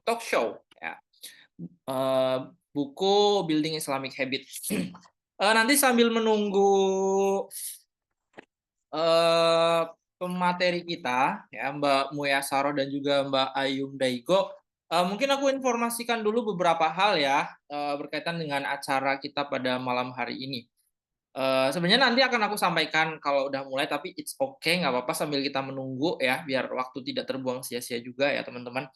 talk show ya. Eh, Buku Building Islamic Habit. Nanti sambil menunggu pemateri kita ya Mbak Muya Saro dan juga Mbak Ayum Daigo, mungkin aku informasikan dulu beberapa hal ya berkaitan dengan acara kita pada malam hari ini. Sebenarnya nanti akan aku sampaikan kalau udah mulai, tapi it's okay, nggak apa-apa sambil kita menunggu ya, biar waktu tidak terbuang sia-sia juga ya teman-teman.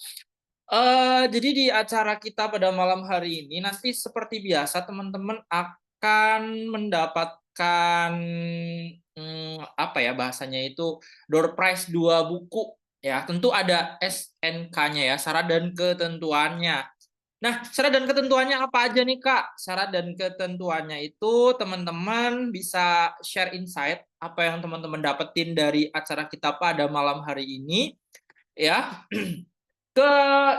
Jadi di acara kita pada malam hari ini nanti seperti biasa teman-teman akan mendapatkan apa ya bahasanya itu, door prize 2 buku ya. Tentu ada SNK-nya ya, syarat dan ketentuannya. Nah, syarat dan ketentuannya apa aja nih Kak? Syarat dan ketentuannya itu teman-teman bisa share insight apa yang teman-teman dapetin dari acara kita pada malam hari ini ya ke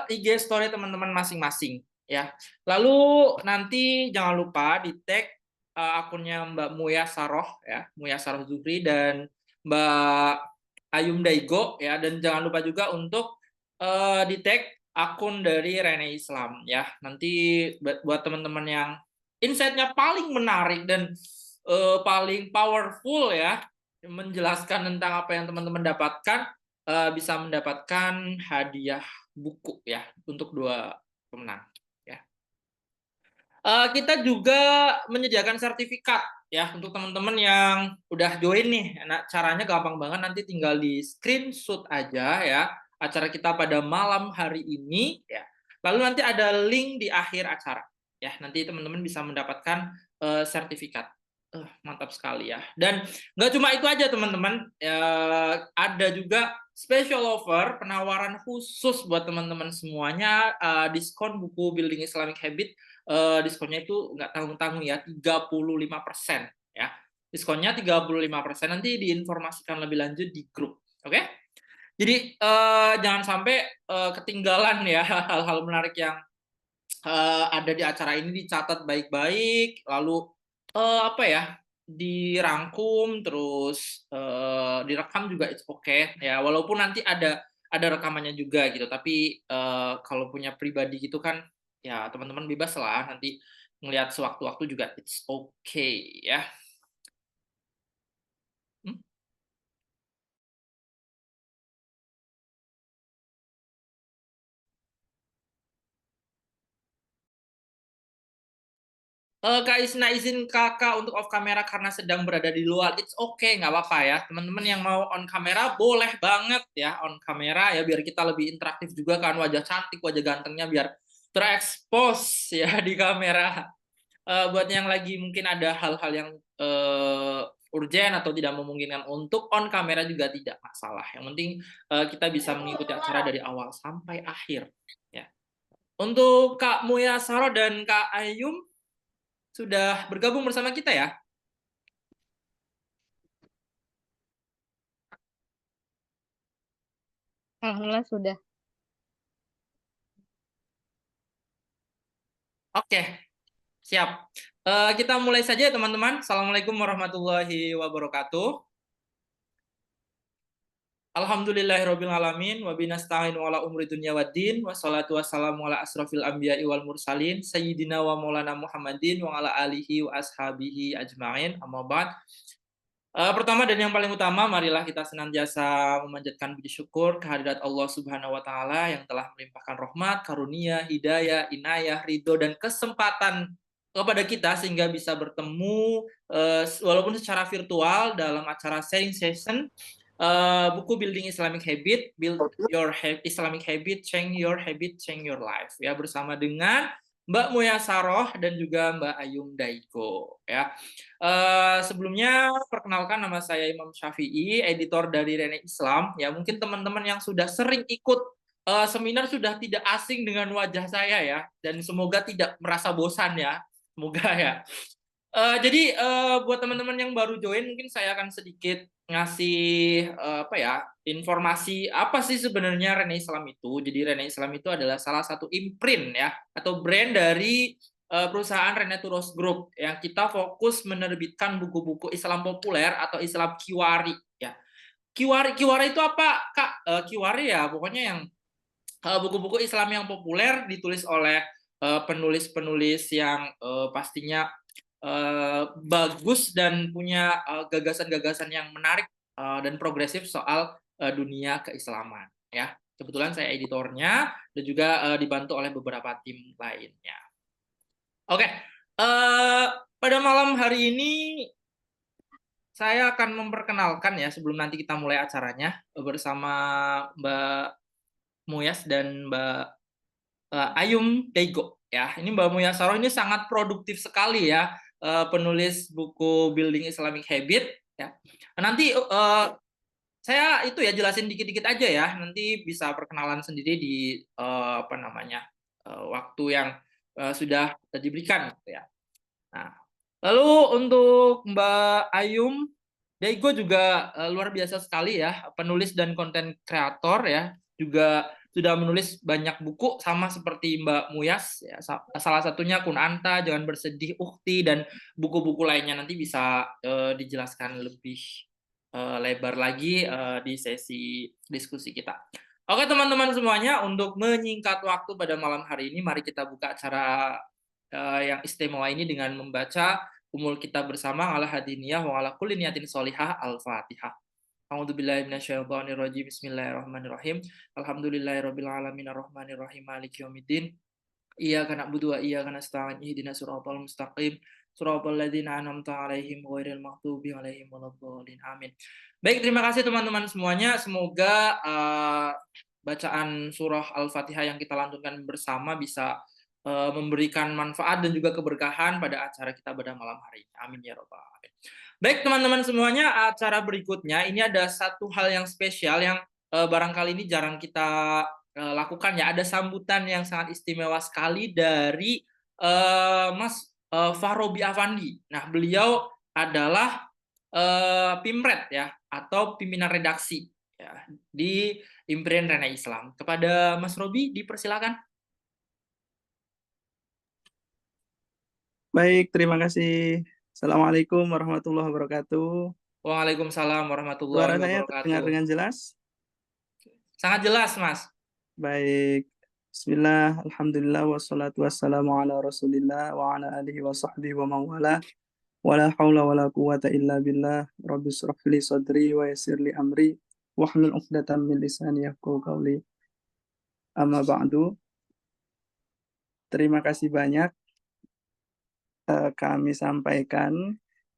IG story teman-teman masing-masing ya. Lalu nanti jangan lupa di tag akunnya Mbak Muya Saroh ya, Muya Saroh Zuhri dan Mbak Ayum Daigo ya, dan jangan lupa juga untuk di tag akun dari Rene Islam ya. Nanti buat teman-teman yang insight-nya paling menarik dan paling powerful ya, menjelaskan tentang apa yang teman-teman dapatkan, bisa mendapatkan hadiah buku ya untuk 2 pemenang ya. Kita juga menyediakan sertifikat ya untuk teman-teman yang udah join nih. Nah, caranya gampang banget, nanti tinggal di screenshot aja ya acara kita pada malam hari ini ya. Lalu nanti ada link di akhir acara ya. Nanti teman-teman bisa mendapatkan sertifikat. Mantap sekali ya. Dan nggak cuma itu aja teman-teman, ada juga special offer, penawaran khusus buat teman-teman semuanya, diskon buku Building Islamic Habit. Diskonnya itu nggak tanggung-tanggung ya, 35% ya. Diskonnya 35%, nanti diinformasikan lebih lanjut di grup. Oke? Jadi jangan sampai ketinggalan ya hal-hal menarik yang ada di acara ini, dicatat baik-baik, lalu apa ya, dirangkum, terus direkam juga it's okay ya, walaupun nanti ada rekamannya juga gitu, tapi kalau punya pribadi gitu kan, ya teman-teman bebas lah nanti ngelihat sewaktu-waktu juga it's okay ya. Hmm? Kak Isna izin Kakak untuk off kamera karena sedang berada di luar. It's okay, nggak apa-apa ya. Teman-teman yang mau on kamera boleh banget ya on kamera ya, biar kita lebih interaktif juga kan, wajah cantik, wajah gantengnya biar terekspos ya di kamera. Buat yang lagi mungkin ada hal-hal yang urgent atau tidak memungkinkan untuk on kamera juga tidak masalah. Yang penting kita bisa mengikuti acara dari awal sampai akhir ya. Untuk Kak Muya Saro dan Kak Ayum sudah bergabung bersama kita ya. Alhamdulillah sudah. Oke, siap. Kita mulai saja teman-teman. Assalamualaikum warahmatullahi wabarakatuh. Alhamdulillahirabbil alamin wa binasta'in wala umri dunya waddin wassalatu wassalamu ala asrofil anbiya'i wal mursalin sayyidina wa maulana Muhammadin wa ala alihi wa ashabihi ajmain, amma ba'd. Pertama dan yang paling utama, marilah kita senantiasa memanjatkan puji syukur kehadirat Allah Subhanahu wa taala yang telah melimpahkan rahmat, karunia, hidayah, inayah, ridho dan kesempatan kepada kita sehingga bisa bertemu walaupun secara virtual dalam acara sharing session buku Building Islamic Habit, Build Your Islamic Habit, Change Your Life ya, bersama dengan Mbak Muya Saroh dan juga Mbak Ayum Daiko ya. Sebelumnya perkenalkan, nama saya Imam Syafi'i, editor dari Rene Islam ya. Mungkin teman-teman yang sudah sering ikut seminar sudah tidak asing dengan wajah saya ya, dan semoga tidak merasa bosan ya, semoga ya. Jadi buat teman-teman yang baru join, mungkin saya akan sedikit ngasih apa ya, informasi apa sih sebenarnya Rene Islam itu. Jadi Rene Islam itu adalah salah satu imprint ya, atau brand dari perusahaan Rene Turos Group yang kita fokus menerbitkan buku-buku Islam populer atau Islam Kiwari ya. Kiwari itu apa Kak? Kiwari ya pokoknya yang buku-buku Islam yang populer ditulis oleh penulis-penulis yang pastinya bagus dan punya gagasan-gagasan yang menarik dan progresif soal dunia keislaman ya. Kebetulan saya editornya dan juga dibantu oleh beberapa tim lainnya. Oke, pada malam hari ini saya akan memperkenalkan ya sebelum nanti kita mulai acaranya bersama Mbak Muyas dan Mbak Ayum Daigo ya. Ini Mbak Muyasaro ini sangat produktif sekali ya, penulis buku Building Islamic Habit ya. Nanti saya itu ya jelasin dikit-dikit aja ya. Nanti bisa perkenalan sendiri di apa namanya waktu yang sudah diberikan gitu ya. Nah, lalu untuk Mbak Ayum Daigo juga luar biasa sekali ya, penulis dan konten kreator ya, juga sudah menulis banyak buku sama seperti Mbak Muyas ya, salah satunya Kunanta, Jangan Bersedih, Ukti dan buku-buku lainnya nanti bisa dijelaskan lebih lebar lagi di sesi diskusi kita. Oke teman-teman semuanya, untuk menyingkat waktu pada malam hari ini, mari kita buka acara yang istimewa ini dengan membaca umul kita bersama ala hadiniyah wa ala kulli niyatin sholihah al-fatihah. A'udzubillahi minasyaitonirrajim. Bismillahirrahmanirrahim. Alhamdulillahirabbil alamin arrahmanirrahim maliki yaumiddin. Iyyaka na'budu wa iyyaka nasta'in ihdinas siratal mustaqim siratal ladzina an'amta 'alaihim ghairil maghdubi 'alaihim waladdallin. Amin. Baik, terima kasih teman-teman semuanya. Semoga bacaan surah Al-Fatihah yang kita lantunkan bersama bisa memberikan manfaat dan juga keberkahan pada acara kita pada malam hari ini. Amin ya rabbal alamin. Baik teman-teman semuanya, acara berikutnya ini ada satu hal yang spesial yang barangkali ini jarang kita lakukan ya. Ada sambutan yang sangat istimewa sekali dari Mas Fahrobi Afandi. Nah, beliau adalah Pimret ya, atau pimpinan redaksi ya di Impian Rena Islam. Kepada Mas Robi dipersilakan. Baik, terima kasih. Assalamualaikum warahmatullahi wabarakatuh. Waalaikumsalam warahmatullahi Suara saya terdengar wabarakatuh. dengan jelas? Sangat jelas, Mas. Baik. Bismillah, alhamdulillah, wassalatu wassalamu ala rasulillah wa ala alihi wa sahbihi wa mawala. Wa la hawla wa la quwata illa billah. Rabbi shrah li sadri wa yassir li amri. Wahlul 'uqdatam min lisani yafqahu qawli. Amma ba'du. Terima kasih banyak kami sampaikan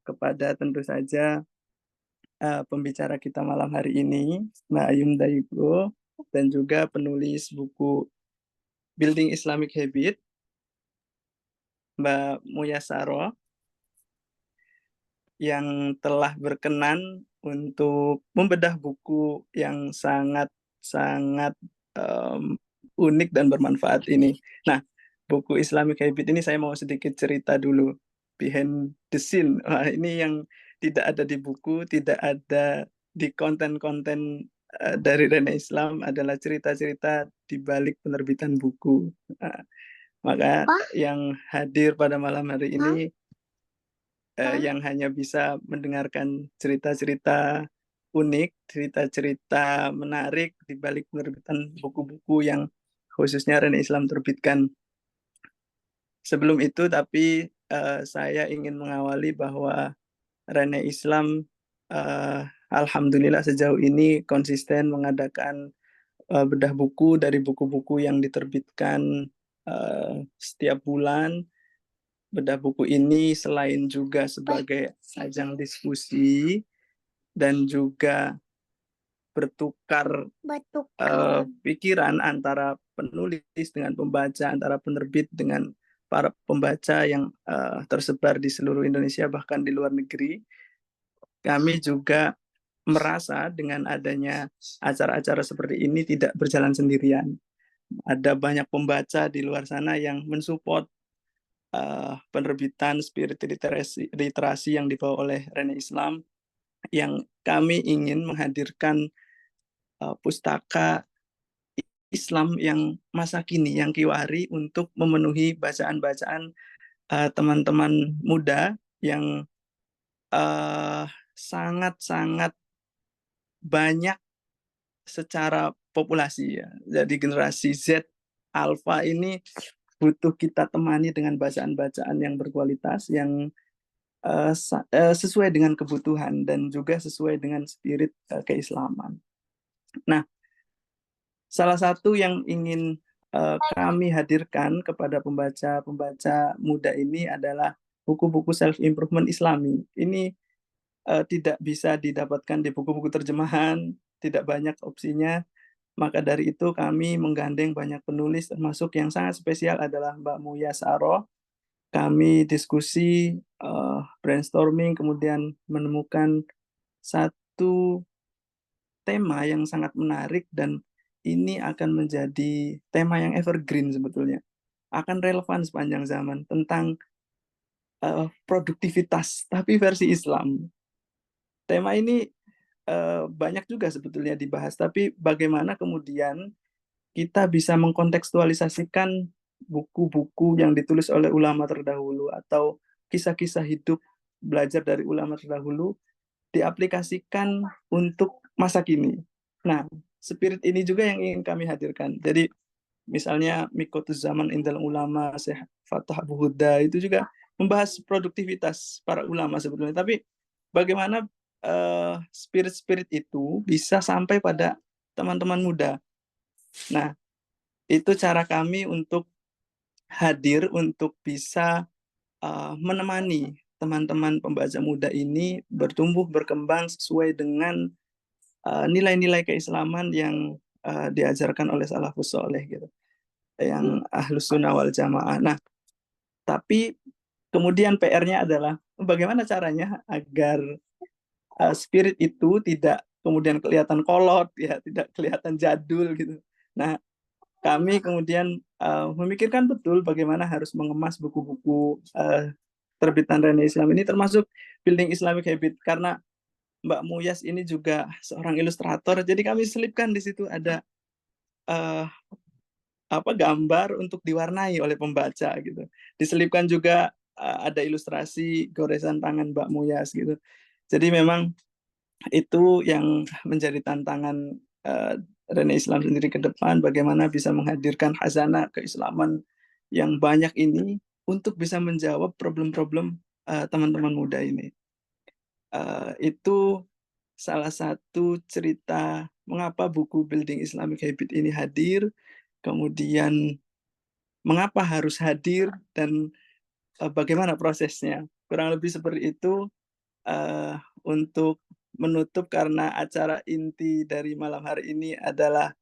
kepada tentu saja pembicara kita malam hari ini, Mbak Ayum Daigo, dan juga penulis buku Building Islamic Habit, Mbak Muyasaro, yang telah berkenan untuk membedah buku yang sangat unik dan bermanfaat ini. Nah, buku Islamic Habit ini saya mau sedikit cerita dulu, behind the scene. Wah, ini yang tidak ada di buku, tidak ada di konten-konten dari Rena Islam, adalah cerita-cerita di balik penerbitan buku. Nah, maka yang hadir pada malam hari ini yang hanya bisa mendengarkan cerita-cerita unik, cerita-cerita menarik di balik penerbitan buku-buku yang khususnya Rena Islam terbitkan. Sebelum itu tapi saya ingin mengawali bahwa Rena Islam alhamdulillah sejauh ini konsisten mengadakan bedah buku dari buku-buku yang diterbitkan setiap bulan. Bedah buku ini selain juga sebagai ajang diskusi dan juga bertukar pikiran antara penulis dengan pembaca, antara penerbit dengan para pembaca yang tersebar di seluruh Indonesia bahkan di luar negeri. Kami juga merasa dengan adanya acara-acara seperti ini tidak berjalan sendirian. Ada banyak pembaca di luar sana yang mensupport penerbitan spirit literasi yang dibawa oleh Rena Islam, yang kami ingin menghadirkan pustaka Islam yang masa kini, yang kiwari, untuk memenuhi bacaan-bacaan teman-teman muda yang sangat-sangat banyak secara populasi ya. Jadi generasi Z Alpha ini butuh kita temani dengan bacaan-bacaan yang berkualitas, yang sesuai dengan kebutuhan dan juga sesuai dengan spirit keislaman. Nah, salah satu yang ingin kami hadirkan kepada pembaca-pembaca muda ini adalah buku-buku self improvement Islami. Ini tidak bisa didapatkan di buku-buku terjemahan, tidak banyak opsinya. Maka dari itu kami menggandeng banyak penulis, termasuk yang sangat spesial adalah Mbak Muya Saro. Kami diskusi, brainstorming, kemudian menemukan satu tema yang sangat menarik, dan ini akan menjadi tema yang evergreen sebetulnya. Akan relevan sepanjang zaman, tentang produktivitas, tapi versi Islam. Tema ini banyak juga sebetulnya dibahas, tapi bagaimana kemudian kita bisa mengkontekstualisasikan buku-buku yang ditulis oleh ulama terdahulu atau kisah-kisah hidup belajar dari ulama terdahulu diaplikasikan untuk masa kini. Nah, spirit ini juga yang ingin kami hadirkan. Jadi misalnya Mikotus Zaman Indal Ulama, Syekh Fatah Abu Huda itu juga membahas produktivitas para ulama sebetulnya. Tapi bagaimana spirit-spirit itu bisa sampai pada teman-teman muda. Nah, itu cara kami untuk hadir, untuk bisa menemani teman-teman pembaca muda ini bertumbuh berkembang sesuai dengan nilai-nilai keislaman yang diajarkan oleh salafus soleh gitu, yang ahlus sunnah wal jamaah. Nah, tapi kemudian PR-nya adalah bagaimana caranya agar spirit itu tidak kemudian kelihatan kolot ya, tidak kelihatan jadul gitu. Nah, kami kemudian memikirkan betul bagaimana harus mengemas buku-buku terbitan Rene Islam ini, termasuk Building Islamic Habit, karena Mbak Muyas ini juga seorang ilustrator, jadi kami selipkan di situ ada uh, gambar untuk diwarnai oleh pembaca gitu. Diselipkan juga ada ilustrasi goresan tangan Mbak Muyas gitu. Jadi memang itu yang menjadi tantangan Rene Islam sendiri ke depan, bagaimana bisa menghadirkan khazanah keislaman yang banyak ini untuk bisa menjawab problem-problem teman-teman muda ini. Itu salah satu cerita mengapa buku Building Islamic Habit ini hadir, kemudian mengapa harus hadir, dan bagaimana prosesnya. Kurang lebih seperti itu untuk menutup, karena acara inti dari malam hari ini adalah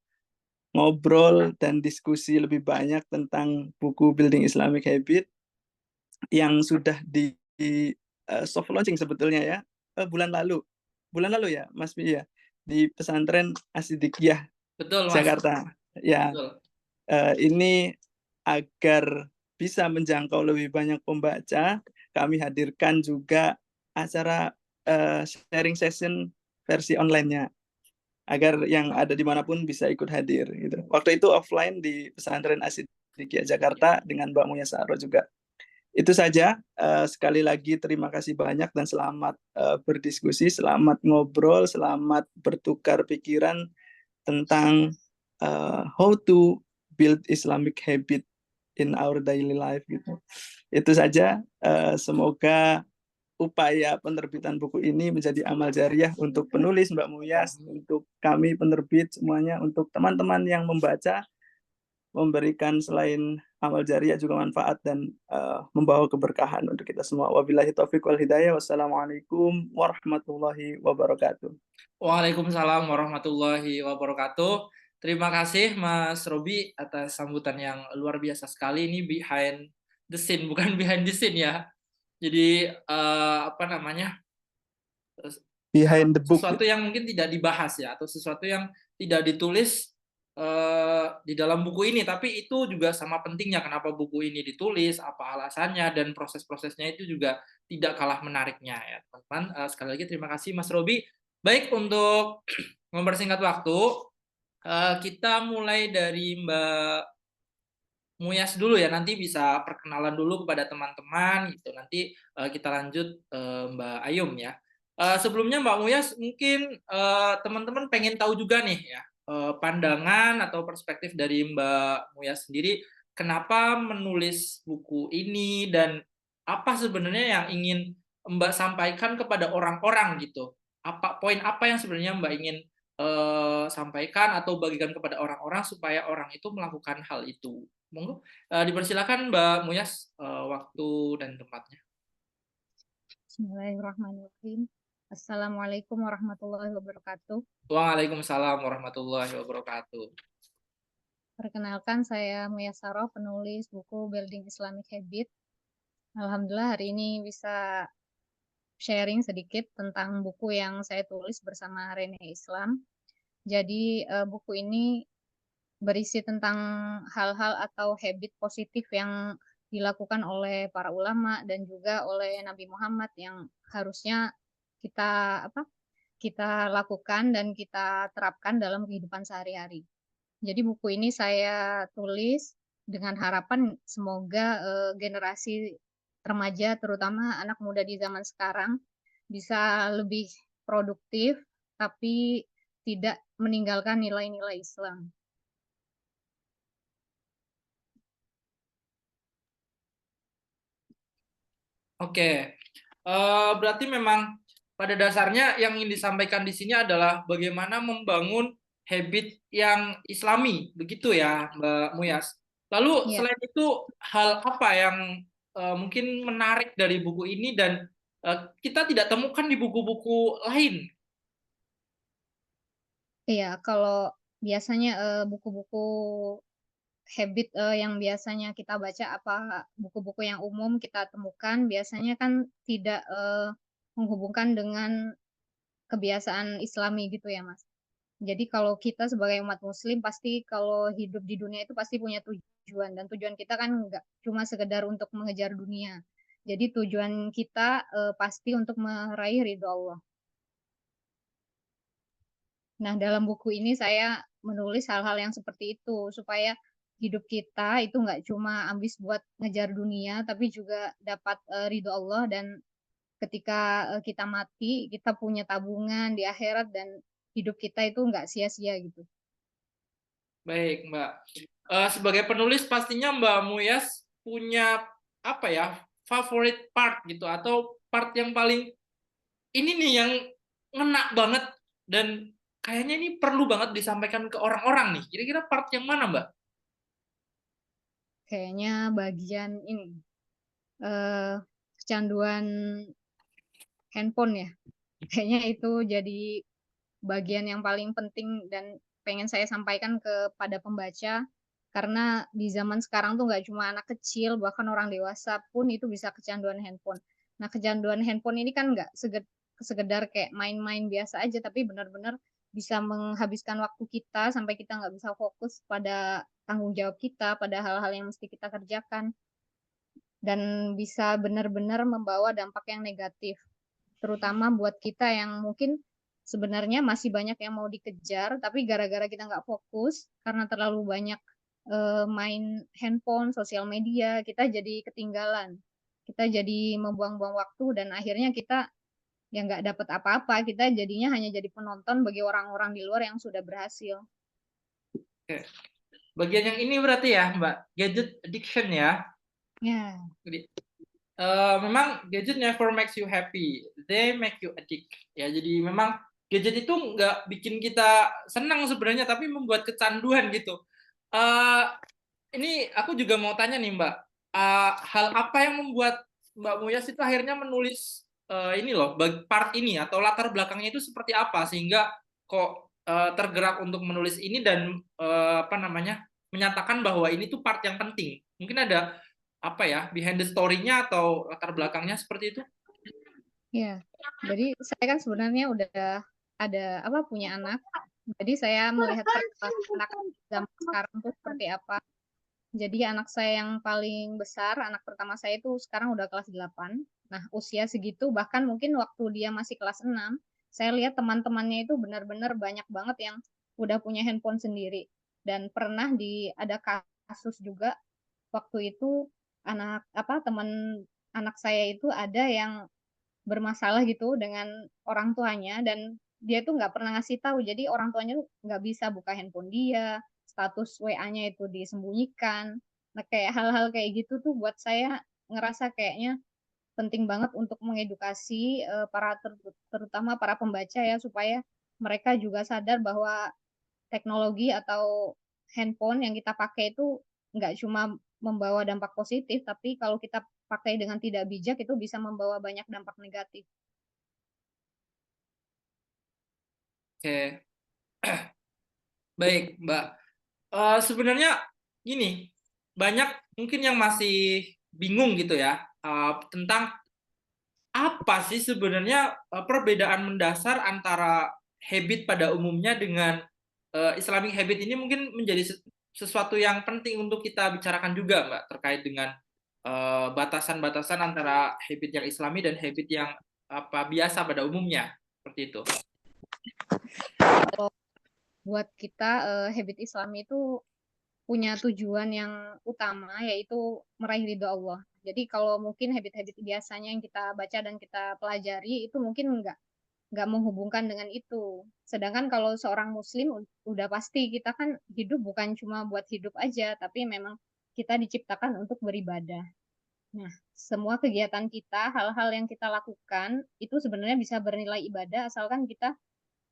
ngobrol dan diskusi lebih banyak tentang buku Building Islamic Habit yang sudah di soft launching sebetulnya ya, bulan lalu ya Mas Pi ya, di pesantren Asidikiyah Betul, Mas. Jakarta ya. Betul. Ini agar bisa menjangkau lebih banyak pembaca, kami hadirkan juga acara sharing session versi online-nya, agar yang ada dimanapun bisa ikut hadir gitu. Waktu itu offline di pesantren Asidikiyah Jakarta dengan Mbak Muya Saro juga. Itu saja. Sekali lagi terima kasih banyak dan selamat berdiskusi, selamat ngobrol, selamat bertukar pikiran tentang how to build Islamic habit in our daily life gitu. Itu saja. Semoga upaya penerbitan buku ini menjadi amal jariah untuk penulis Mbak Muyas, untuk kami penerbit semuanya, untuk teman-teman yang membaca, memberikan selain amal jariah juga manfaat dan membawa keberkahan untuk kita semua. Wabillahi taufiq wal hidayah. Wassalamualaikum warahmatullahi wabarakatuh. Waalaikumsalam warahmatullahi wabarakatuh. Terima kasih Mas Robi atas sambutan yang luar biasa sekali. Ini behind the scene, bukan behind the scene ya. Jadi apa namanya, Behind the book. sesuatu yang mungkin tidak dibahas ya, atau sesuatu yang tidak ditulis di dalam buku ini, tapi itu juga sama pentingnya kenapa buku ini ditulis, apa alasannya, dan proses-prosesnya itu juga tidak kalah menariknya ya teman-teman. Sekali lagi terima kasih Mas Robi. Baik, untuk mempersingkat waktu, kita mulai dari Mbak Muyas dulu ya, nanti bisa perkenalan dulu kepada teman-teman gitu. Nanti kita lanjut Mbak Ayum ya. Sebelumnya Mbak Muyas, mungkin teman-teman pengen tahu juga nih ya, pandangan atau perspektif dari Mbak Muya sendiri, kenapa menulis buku ini dan apa sebenarnya yang ingin Mbak sampaikan kepada orang-orang gitu? Poin apa yang sebenarnya Mbak ingin sampaikan atau bagikan kepada orang-orang supaya orang itu melakukan hal itu? Monggo, dipersilakan Mbak Muyas, waktu dan tempatnya. Bismillahirrahmanirrahim. Assalamualaikum warahmatullahi wabarakatuh. Waalaikumsalam warahmatullahi wabarakatuh. Perkenalkan, saya Muya Saroh, penulis buku Building Islamic Habit. Alhamdulillah hari ini bisa sharing sedikit tentang buku yang saya tulis bersama Rene Islam. Jadi buku ini berisi tentang hal-hal atau habit positif yang dilakukan oleh para ulama dan juga oleh Nabi Muhammad yang harusnya kita kita lakukan dan kita terapkan dalam kehidupan sehari-hari. Jadi buku ini saya tulis dengan harapan semoga generasi remaja, terutama anak muda di zaman sekarang, bisa lebih produktif, tapi tidak meninggalkan nilai-nilai Islam. Oke, berarti memang pada dasarnya yang ingin disampaikan di sini adalah bagaimana membangun habit yang Islami, begitu ya, Mbak Muyas. Lalu Ya, selain itu hal apa yang mungkin menarik dari buku ini dan kita tidak temukan di buku-buku lain? iya. Kalau biasanya buku-buku habit yang biasanya kita baca apa buku-buku yang umum kita temukan biasanya kan tidak menghubungkan dengan kebiasaan Islami gitu ya, Mas. Jadi kalau kita sebagai umat Muslim pasti kalau hidup di dunia itu pasti punya tujuan dan tujuan kita kan nggak cuma sekedar untuk mengejar dunia. Jadi tujuan kita pasti untuk meraih ridho Allah. Nah, dalam buku ini saya menulis hal-hal yang seperti itu supaya hidup kita itu nggak cuma ambis buat ngejar dunia, tapi juga dapat ridho Allah dan ketika kita mati, kita punya tabungan di akhirat dan hidup kita itu nggak sia-sia gitu. Baik, Mbak. Sebagai penulis pastinya Mbak Muyas punya apa ya, favorit part gitu atau part yang paling ini nih yang ngena banget dan kayaknya ini perlu banget disampaikan ke orang-orang nih. Kira-kira part yang mana, Mbak? Kayaknya bagian ini eh, kecanduan handphone ya. Kayaknya itu jadi bagian yang paling penting dan pengen saya sampaikan kepada pembaca karena di zaman sekarang tuh nggak cuma anak kecil bahkan orang dewasa pun itu bisa kecanduan handphone. Nah kecanduan handphone ini kan nggak sekedar kayak main-main biasa aja tapi benar-benar bisa menghabiskan waktu kita sampai kita nggak bisa fokus pada tanggung jawab kita pada hal-hal yang mesti kita kerjakan dan bisa benar-benar membawa dampak yang negatif terutama buat kita yang mungkin sebenarnya masih banyak yang mau dikejar, tapi gara-gara kita nggak fokus karena terlalu banyak main handphone, sosial media, kita jadi ketinggalan. Kita jadi membuang-buang waktu dan akhirnya kita yang nggak dapat apa-apa, kita jadinya hanya jadi penonton bagi orang-orang di luar yang sudah berhasil. Oke. Bagian yang ini berarti ya, Mbak, gadget addiction ya. Ya, Jadi, memang gadget never makes you happy, they make you addict. Ya, jadi memang gadget itu nggak bikin kita senang sebenarnya, tapi membuat kecanduan gitu. Eh, ini aku juga mau tanya nih Mbak, hal apa yang membuat Mbak Muyas itu akhirnya menulis ini loh, part ini atau latar belakangnya itu seperti apa sehingga kok tergerak untuk menulis ini dan apa namanya menyatakan bahwa ini tuh part yang penting. Mungkin ada apa ya behind the story-nya atau latar belakangnya seperti itu? ya. Jadi saya kan sebenarnya udah ada apa punya anak. Jadi saya melihat perkembangan anak zaman sekarang tuh seperti apa. Jadi anak saya yang paling besar, anak pertama saya itu sekarang udah kelas 8. Nah, usia segitu bahkan mungkin waktu dia masih kelas 6, saya lihat teman-temannya itu benar-benar banyak banget yang udah punya handphone sendiri. Dan pernah ada kasus juga waktu itu anak apa teman anak saya itu ada yang bermasalah gitu dengan orang tuanya dan dia tuh nggak pernah ngasih tahu. Jadi orang tuanya tuh nggak bisa buka handphone dia, status WA-nya itu disembunyikan. Nah, kayak hal-hal kayak gitu tuh buat saya ngerasa kayaknya penting banget untuk mengedukasi terutama para pembaca ya, supaya mereka juga sadar bahwa teknologi atau handphone yang kita pakai itu nggak cuma membawa dampak positif, tapi kalau kita pakai dengan tidak bijak itu bisa membawa banyak dampak negatif. Oke, baik, Mbak. Sebenarnya gini, banyak mungkin yang masih bingung gitu ya, tentang apa sih sebenarnya perbedaan mendasar antara habit pada umumnya dengan Islamic habit ini mungkin menjadi sesuatu yang penting untuk kita bicarakan juga, Mbak, terkait dengan batasan-batasan antara habit yang Islami dan habit yang biasa pada umumnya, seperti itu. Kalau buat kita habit Islami itu punya tujuan yang utama, yaitu meraih ridho Allah. Jadi kalau mungkin habit-habit biasanya yang kita baca dan kita pelajari itu mungkin nggak menghubungkan dengan itu. Sedangkan kalau seorang muslim udah pasti kita kan hidup bukan cuma buat hidup aja, tapi memang kita diciptakan untuk beribadah. Nah, semua kegiatan kita, hal-hal yang kita lakukan itu sebenarnya bisa bernilai ibadah asalkan kita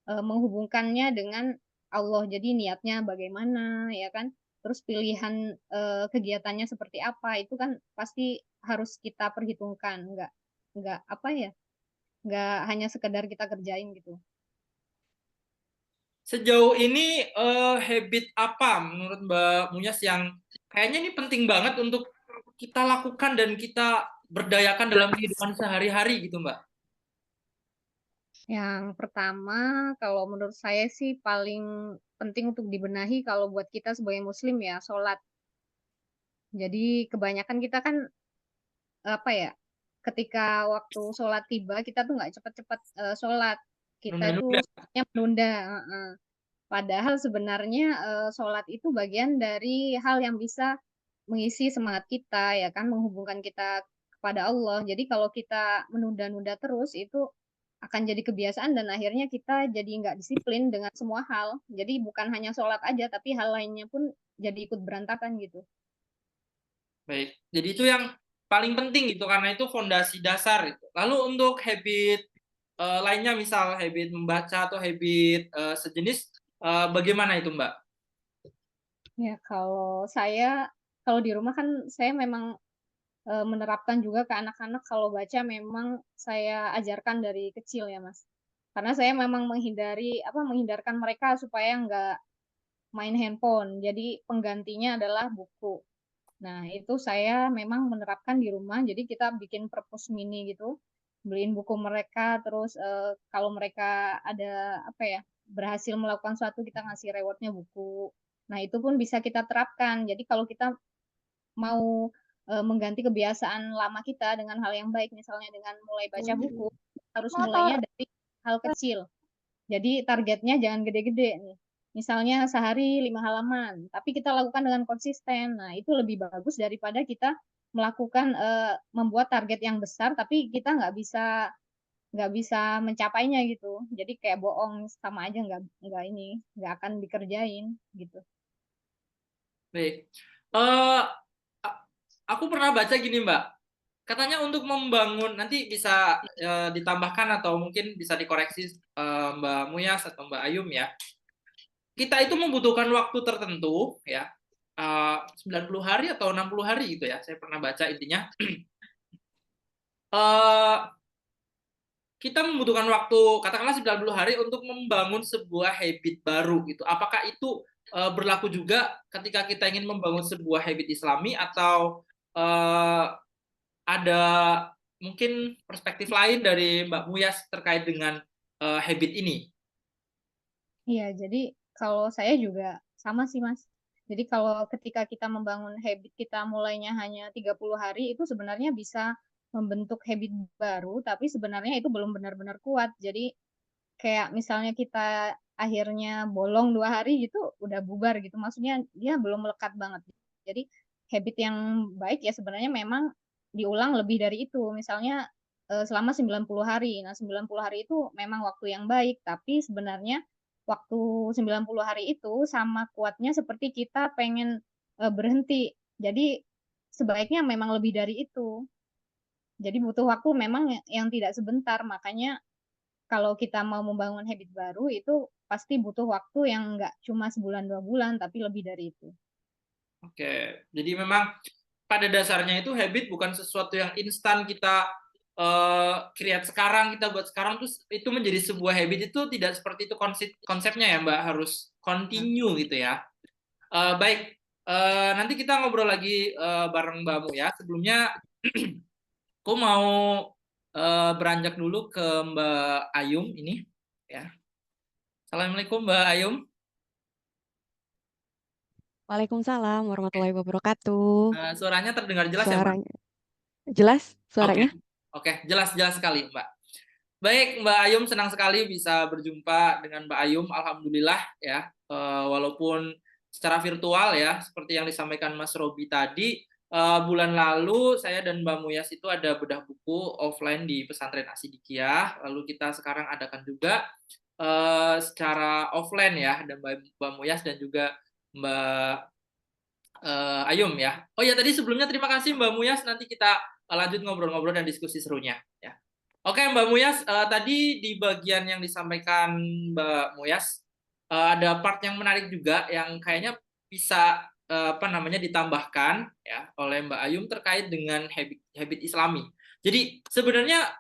menghubungkannya dengan Allah. Jadi niatnya bagaimana, ya kan? Terus pilihan kegiatannya seperti apa itu kan pasti harus kita perhitungkan, nggak apa ya, nggak hanya sekedar kita kerjain gitu. Sejauh ini habit apa menurut Mbak Munyas yang kayaknya ini penting banget untuk kita lakukan dan kita berdayakan dalam kehidupan sehari-hari gitu, Mbak? Yang pertama, kalau menurut saya sih paling penting untuk dibenahi kalau buat kita sebagai muslim ya, sholat. Jadi kebanyakan kita kan apa ya, ketika waktu sholat tiba kita tuh nggak cepet-cepet sholat, kita Nunda-nunda. tuh sholatnya menunda. Padahal sebenarnya sholat itu bagian dari hal yang bisa mengisi semangat kita, ya kan, menghubungkan kita kepada Allah. Jadi kalau kita menunda-nunda terus itu akan jadi kebiasaan dan akhirnya kita jadi nggak disiplin dengan semua hal. Jadi bukan hanya sholat aja, tapi hal lainnya pun jadi ikut berantakan gitu. Baik. Jadi itu yang paling penting gitu karena itu fondasi dasar itu. Lalu untuk habit lainnya misal habit membaca atau habit sejenis bagaimana itu, Mbak? Ya kalau di rumah kan saya memang menerapkan juga ke anak-anak, kalau baca memang saya ajarkan dari kecil ya Mas. Karena saya memang menghindarkan mereka supaya nggak main handphone. Jadi penggantinya adalah buku. Nah, itu saya memang menerapkan di rumah. Jadi kita bikin perpus mini gitu, beliin buku mereka. Terus kalau mereka ada apa ya, berhasil melakukan suatu, kita ngasih rewardnya buku. Nah, itu pun bisa kita terapkan. Jadi kalau kita mau mengganti kebiasaan lama kita dengan hal yang baik, misalnya dengan mulai baca buku, harus mulainya dari hal kecil. Jadi targetnya jangan gede-gede nih. Misalnya sehari 5 halaman, tapi kita lakukan dengan konsisten. Nah, itu lebih bagus daripada kita melakukan membuat target yang besar, tapi kita nggak bisa mencapainya gitu. Jadi kayak bohong, sama aja nggak akan dikerjain gitu. Baik. Aku pernah baca gini, Mbak. Katanya untuk membangun, nanti bisa ditambahkan atau mungkin bisa dikoreksi Mbak Muyas atau Mbak Ayum ya. Kita itu membutuhkan waktu tertentu ya, 90 hari atau 60 hari gitu ya. Saya pernah baca intinya. Kita membutuhkan waktu katakanlah 90 hari untuk membangun sebuah habit baru gitu. Apakah itu berlaku juga ketika kita ingin membangun sebuah habit Islami atau ada mungkin perspektif lain dari Mbak Muyas terkait dengan habit ini? Iya, jadi kalau saya juga sama sih, Mas. Jadi kalau ketika kita membangun habit kita mulainya hanya 30 hari, itu sebenarnya bisa membentuk habit baru, tapi sebenarnya itu belum benar-benar kuat. Jadi kayak misalnya kita akhirnya bolong 2 hari gitu, udah bubar gitu. Maksudnya dia belum melekat banget. Jadi habit yang baik ya sebenarnya memang diulang lebih dari itu. Misalnya selama 90 hari. Nah, 90 hari itu memang waktu yang baik, tapi sebenarnya waktu 90 hari itu sama kuatnya seperti kita pengen berhenti. Jadi sebaiknya memang lebih dari itu. Jadi butuh waktu memang yang tidak sebentar. Makanya kalau kita mau membangun habit baru itu pasti butuh waktu yang nggak cuma sebulan 2 bulan, tapi lebih dari itu. Oke, jadi memang pada dasarnya itu habit bukan sesuatu yang instan kita create sekarang, kita buat sekarang, terus itu menjadi sebuah habit. Itu tidak seperti itu konsepnya ya Mbak, harus continue gitu ya. Baik, nanti kita ngobrol lagi bareng Mbak Mu ya. Sebelumnya aku mau beranjak dulu ke Mbak Ayum ini ya. Assalamualaikum Mbak Ayum. Waalaikumsalam warahmatullahi wabarakatuh. Suaranya terdengar jelas ya Mbak? Suaranya jelas Oke, suaranya? oke, jelas sekali Mbak. Baik Mbak Ayum, senang sekali bisa berjumpa dengan Mbak Ayum. Alhamdulillah ya, walaupun secara virtual ya, seperti yang disampaikan Mas Robi tadi, bulan lalu saya dan Mbak Muyas itu ada bedah buku offline di Pesantren Asidikiyah. Lalu kita sekarang adakan juga secara offline ya, ada Mbak Muyas dan juga Mbak Ayum ya. Oh ya, tadi sebelumnya terima kasih Mbak Muyas, nanti kita lanjut ngobrol-ngobrol dan diskusi serunya ya. Oke Mbak Muyas, tadi di bagian yang disampaikan Mbak Muyas ada part yang menarik juga yang kayaknya bisa apa namanya ditambahkan ya oleh Mbak Ayum terkait dengan habit Islami. Jadi sebenarnya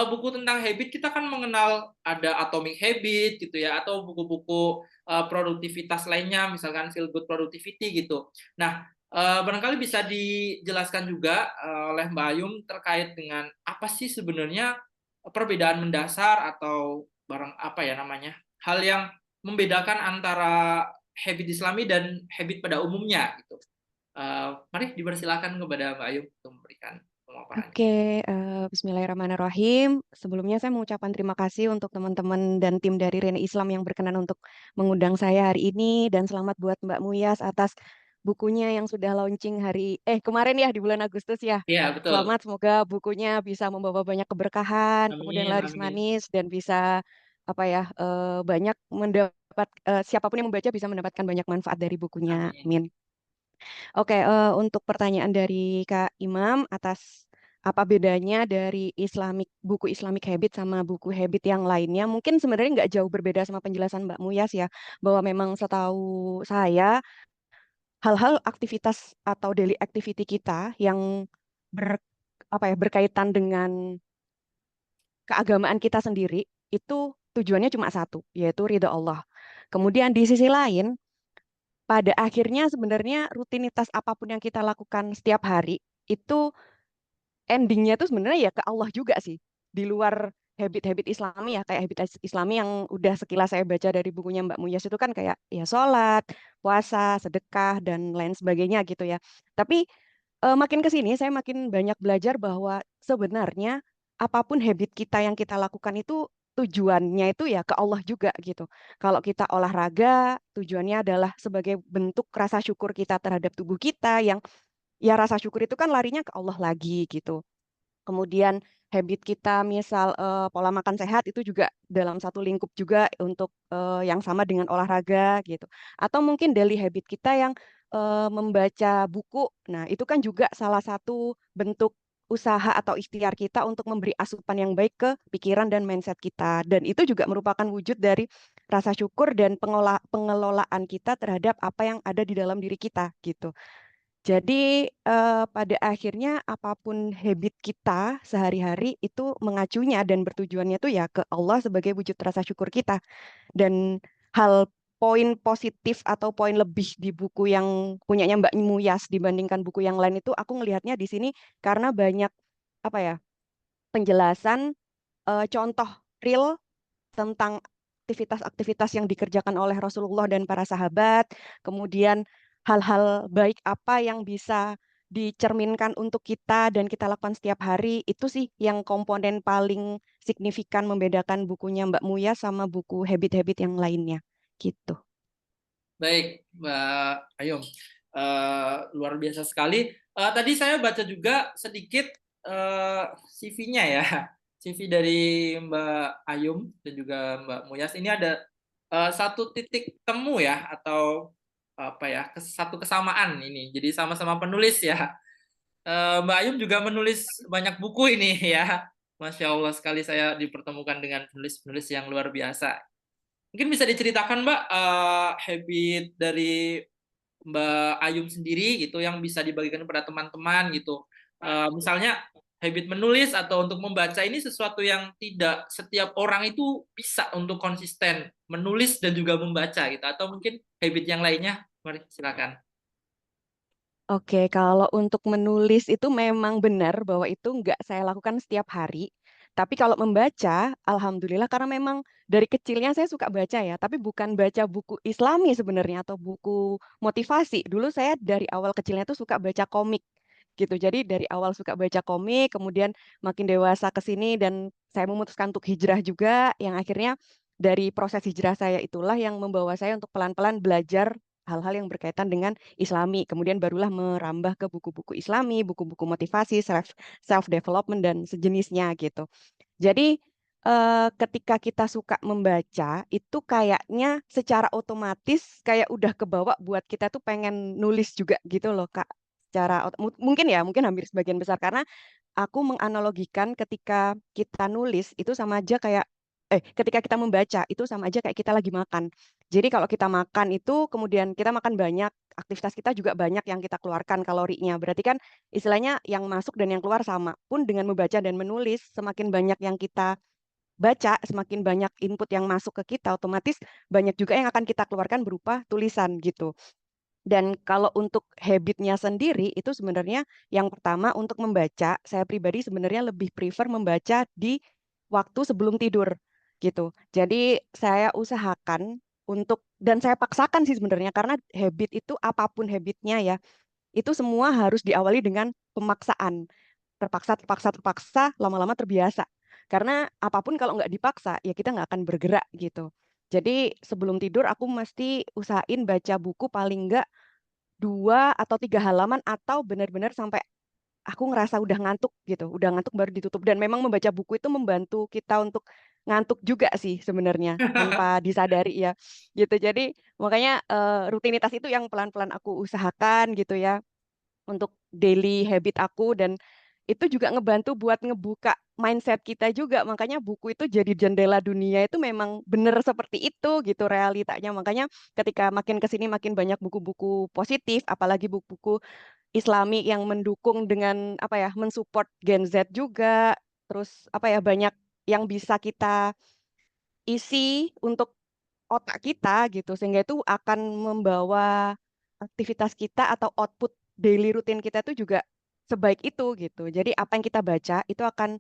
buku tentang habit kita kan mengenal ada Atomic Habit gitu ya, atau buku-buku produktivitas lainnya, misalkan Feel Good Productivity gitu. Nah, barangkali bisa dijelaskan juga oleh Mbak Ayum terkait dengan apa sih sebenarnya perbedaan mendasar atau barang apa ya namanya, hal yang membedakan antara habit Islami dan habit pada umumnya gitu. Mari dipersilakan kepada Mbak Ayum untuk memberikan pemaparannya. Oke, bismillahirrahmanirrahim. Sebelumnya saya mengucapkan terima kasih untuk teman-teman dan tim dari Rene Islam yang berkenan untuk mengundang saya hari ini, dan selamat buat Mbak Muyas atas bukunya yang sudah launching kemarin ya, di bulan Agustus ya. Iya, betul. Selamat, semoga bukunya bisa membawa banyak keberkahan, kemudian Amin, laris amin. manis, dan bisa banyak mendapat, siapapun yang membaca bisa mendapatkan banyak manfaat dari bukunya. Amin. Amin. Oke, untuk pertanyaan dari Kak Imam atas apa bedanya dari buku Islamic Habit sama buku habit yang lainnya, mungkin sebenarnya nggak jauh berbeda sama penjelasan Mbak Muyas ya, bahwa memang setahu saya hal-hal aktivitas atau daily activity kita yang ber, berkaitan dengan keagamaan kita sendiri itu tujuannya cuma satu, yaitu ridha Allah. Kemudian di sisi lain, pada akhirnya sebenarnya rutinitas apapun yang kita lakukan setiap hari itu endingnya tuh sebenarnya ya ke Allah juga sih. Di luar habit-habit Islami ya, kayak habit Islami yang udah sekilas saya baca dari bukunya Mbak Muyas itu kan kayak ya sholat, puasa, sedekah, dan lain sebagainya gitu ya. Tapi makin ke sini saya makin banyak belajar bahwa sebenarnya apapun habit kita yang kita lakukan itu tujuannya itu ya ke Allah juga gitu. Kalau kita olahraga, tujuannya adalah sebagai bentuk rasa syukur kita terhadap tubuh kita yang ya rasa syukur itu kan larinya ke Allah lagi gitu. Kemudian habit kita misal pola makan sehat itu juga dalam satu lingkup juga untuk yang sama dengan olahraga gitu. Atau mungkin daily habit kita yang membaca buku. Nah, itu kan juga salah satu bentuk usaha atau ikhtiar kita untuk memberi asupan yang baik ke pikiran dan mindset kita. Dan itu juga merupakan wujud dari rasa syukur dan pengelolaan kita terhadap apa yang ada di dalam diri kita gitu. Jadi pada akhirnya apapun habit kita sehari-hari itu mengacunya dan bertujuannya tuh ya ke Allah sebagai wujud rasa syukur kita. Dan hal poin positif atau poin lebih di buku yang punyanya Mbak Muyas dibandingkan buku yang lain itu aku ngelihatnya di sini karena banyak apa ya penjelasan contoh real tentang aktivitas-aktivitas yang dikerjakan oleh Rasulullah dan para sahabat, kemudian hal-hal baik apa yang bisa dicerminkan untuk kita dan kita lakukan setiap hari, itu sih yang komponen paling signifikan membedakan bukunya Mbak Muya sama buku habit-habit yang lainnya, gitu. Baik, Mbak Ayum. Luar biasa sekali. Tadi saya baca juga sedikit CV-nya ya, CV dari Mbak Ayum dan juga Mbak Muyas ini ada satu titik temu ya, atau apa ya, satu kesamaan ini. Jadi sama-sama penulis ya. Mbak Ayum juga menulis banyak buku ini ya. Masya Allah sekali saya dipertemukan dengan penulis-penulis yang luar biasa. Mungkin bisa diceritakan Mbak, habit dari Mbak Ayum sendiri gitu yang bisa dibagikan kepada teman-teman gitu. Misalnya habit menulis atau untuk membaca ini sesuatu yang tidak setiap orang itu bisa untuk konsisten menulis dan juga membaca gitu. Atau mungkin habit yang lainnya, mari silakan. Oke, kalau untuk menulis itu memang benar bahwa itu nggak saya lakukan setiap hari. Tapi kalau membaca, alhamdulillah karena memang dari kecilnya saya suka baca ya, tapi bukan baca buku Islami sebenarnya atau buku motivasi. Dulu saya dari awal kecilnya tuh suka baca komik gitu. Jadi dari awal suka baca komik, kemudian makin dewasa ke sini dan saya memutuskan untuk hijrah juga, yang akhirnya dari proses hijrah saya itulah yang membawa saya untuk pelan-pelan belajar hal-hal yang berkaitan dengan Islami. Kemudian barulah merambah ke buku-buku Islami, buku-buku motivasi, self development dan sejenisnya gitu. Jadi ketika kita suka membaca itu kayaknya secara otomatis kayak udah kebawa buat kita tuh pengen nulis juga gitu loh Kak. Mungkin hampir sebagian besar karena aku menganalogikan ketika kita nulis itu sama aja kayak ketika kita membaca itu sama aja kayak kita lagi makan. Jadi kalau kita makan itu kemudian kita makan banyak, aktivitas kita juga banyak yang kita keluarkan kalorinya. Berarti kan istilahnya yang masuk dan yang keluar sama. Pun dengan membaca dan menulis, semakin banyak yang kita baca, semakin banyak input yang masuk ke kita, otomatis banyak juga yang akan kita keluarkan berupa tulisan gitu. Dan kalau untuk habitnya sendiri itu sebenarnya yang pertama untuk membaca, saya pribadi sebenarnya lebih prefer membaca di waktu sebelum tidur gitu. Jadi saya usahakan untuk dan saya paksakan sih sebenarnya karena habit itu apapun habitnya ya, itu semua harus diawali dengan pemaksaan. Terpaksa, terpaksa, terpaksa, lama-lama terbiasa. Karena apapun kalau nggak dipaksa, ya kita nggak akan bergerak gitu. Jadi sebelum tidur aku mesti usahain baca buku paling nggak 2 atau 3 halaman atau benar-benar sampai aku ngerasa udah ngantuk gitu, udah ngantuk baru ditutup. Dan memang membaca buku itu membantu kita untuk ngantuk juga sih sebenarnya tanpa disadari ya, gitu. Jadi makanya rutinitas itu yang pelan-pelan aku usahakan gitu ya untuk daily habit aku dan itu juga ngebantu buat ngebuka mindset kita juga. Makanya buku itu jadi jendela dunia itu memang benar seperti itu gitu realitanya. Makanya ketika makin ke sini makin banyak buku-buku positif, apalagi buku-buku Islami yang mendukung dengan apa ya, mensupport Gen Z juga. Terus apa ya, banyak yang bisa kita isi untuk otak kita gitu sehingga itu akan membawa aktivitas kita atau output daily rutin kita itu juga sebaik itu gitu. Jadi apa yang kita baca itu akan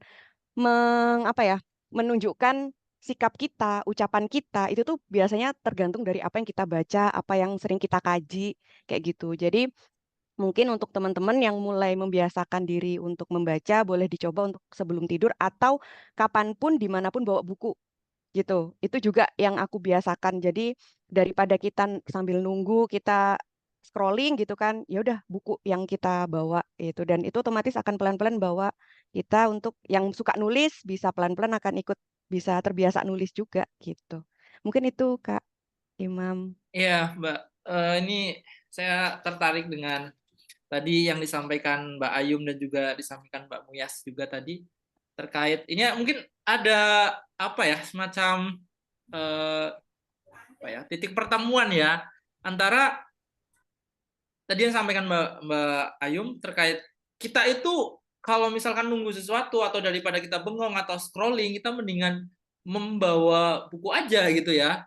apa ya, menunjukkan sikap kita, ucapan kita itu tuh biasanya tergantung dari apa yang kita baca, apa yang sering kita kaji kayak gitu. Jadi mungkin untuk teman-teman yang mulai membiasakan diri untuk membaca boleh dicoba untuk sebelum tidur atau kapanpun dimanapun bawa buku gitu. Itu juga yang aku biasakan. Jadi daripada kita sambil nunggu kita scrolling gitu kan, ya udah buku yang kita bawa itu dan itu otomatis akan pelan-pelan bawa kita untuk yang suka nulis bisa pelan-pelan akan ikut bisa terbiasa nulis juga gitu. Mungkin itu Kak Imam. Iya, Mbak. Ini saya tertarik dengan tadi yang disampaikan Mbak Ayum dan juga disampaikan Mbak Muyas juga tadi terkait ini ya, mungkin ada apa ya, semacam apa ya, titik pertemuan ya antara tadi yang disampaikan Mbak Ayum terkait kita itu kalau misalkan nunggu sesuatu atau daripada kita bengong atau scrolling, kita mendingan membawa buku aja gitu ya,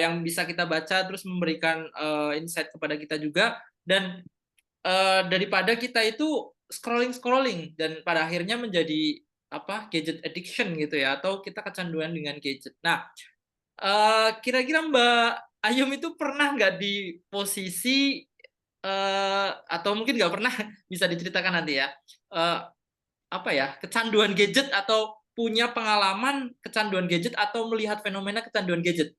yang bisa kita baca terus memberikan insight kepada kita juga dan daripada kita itu scrolling dan pada akhirnya menjadi apa, gadget addiction gitu ya, atau kita kecanduan dengan gadget. Nah, kira-kira Mbak Ayum itu pernah nggak di posisi atau mungkin nggak pernah bisa diceritakan nanti ya, apa ya, kecanduan gadget atau punya pengalaman kecanduan gadget atau melihat fenomena kecanduan gadget?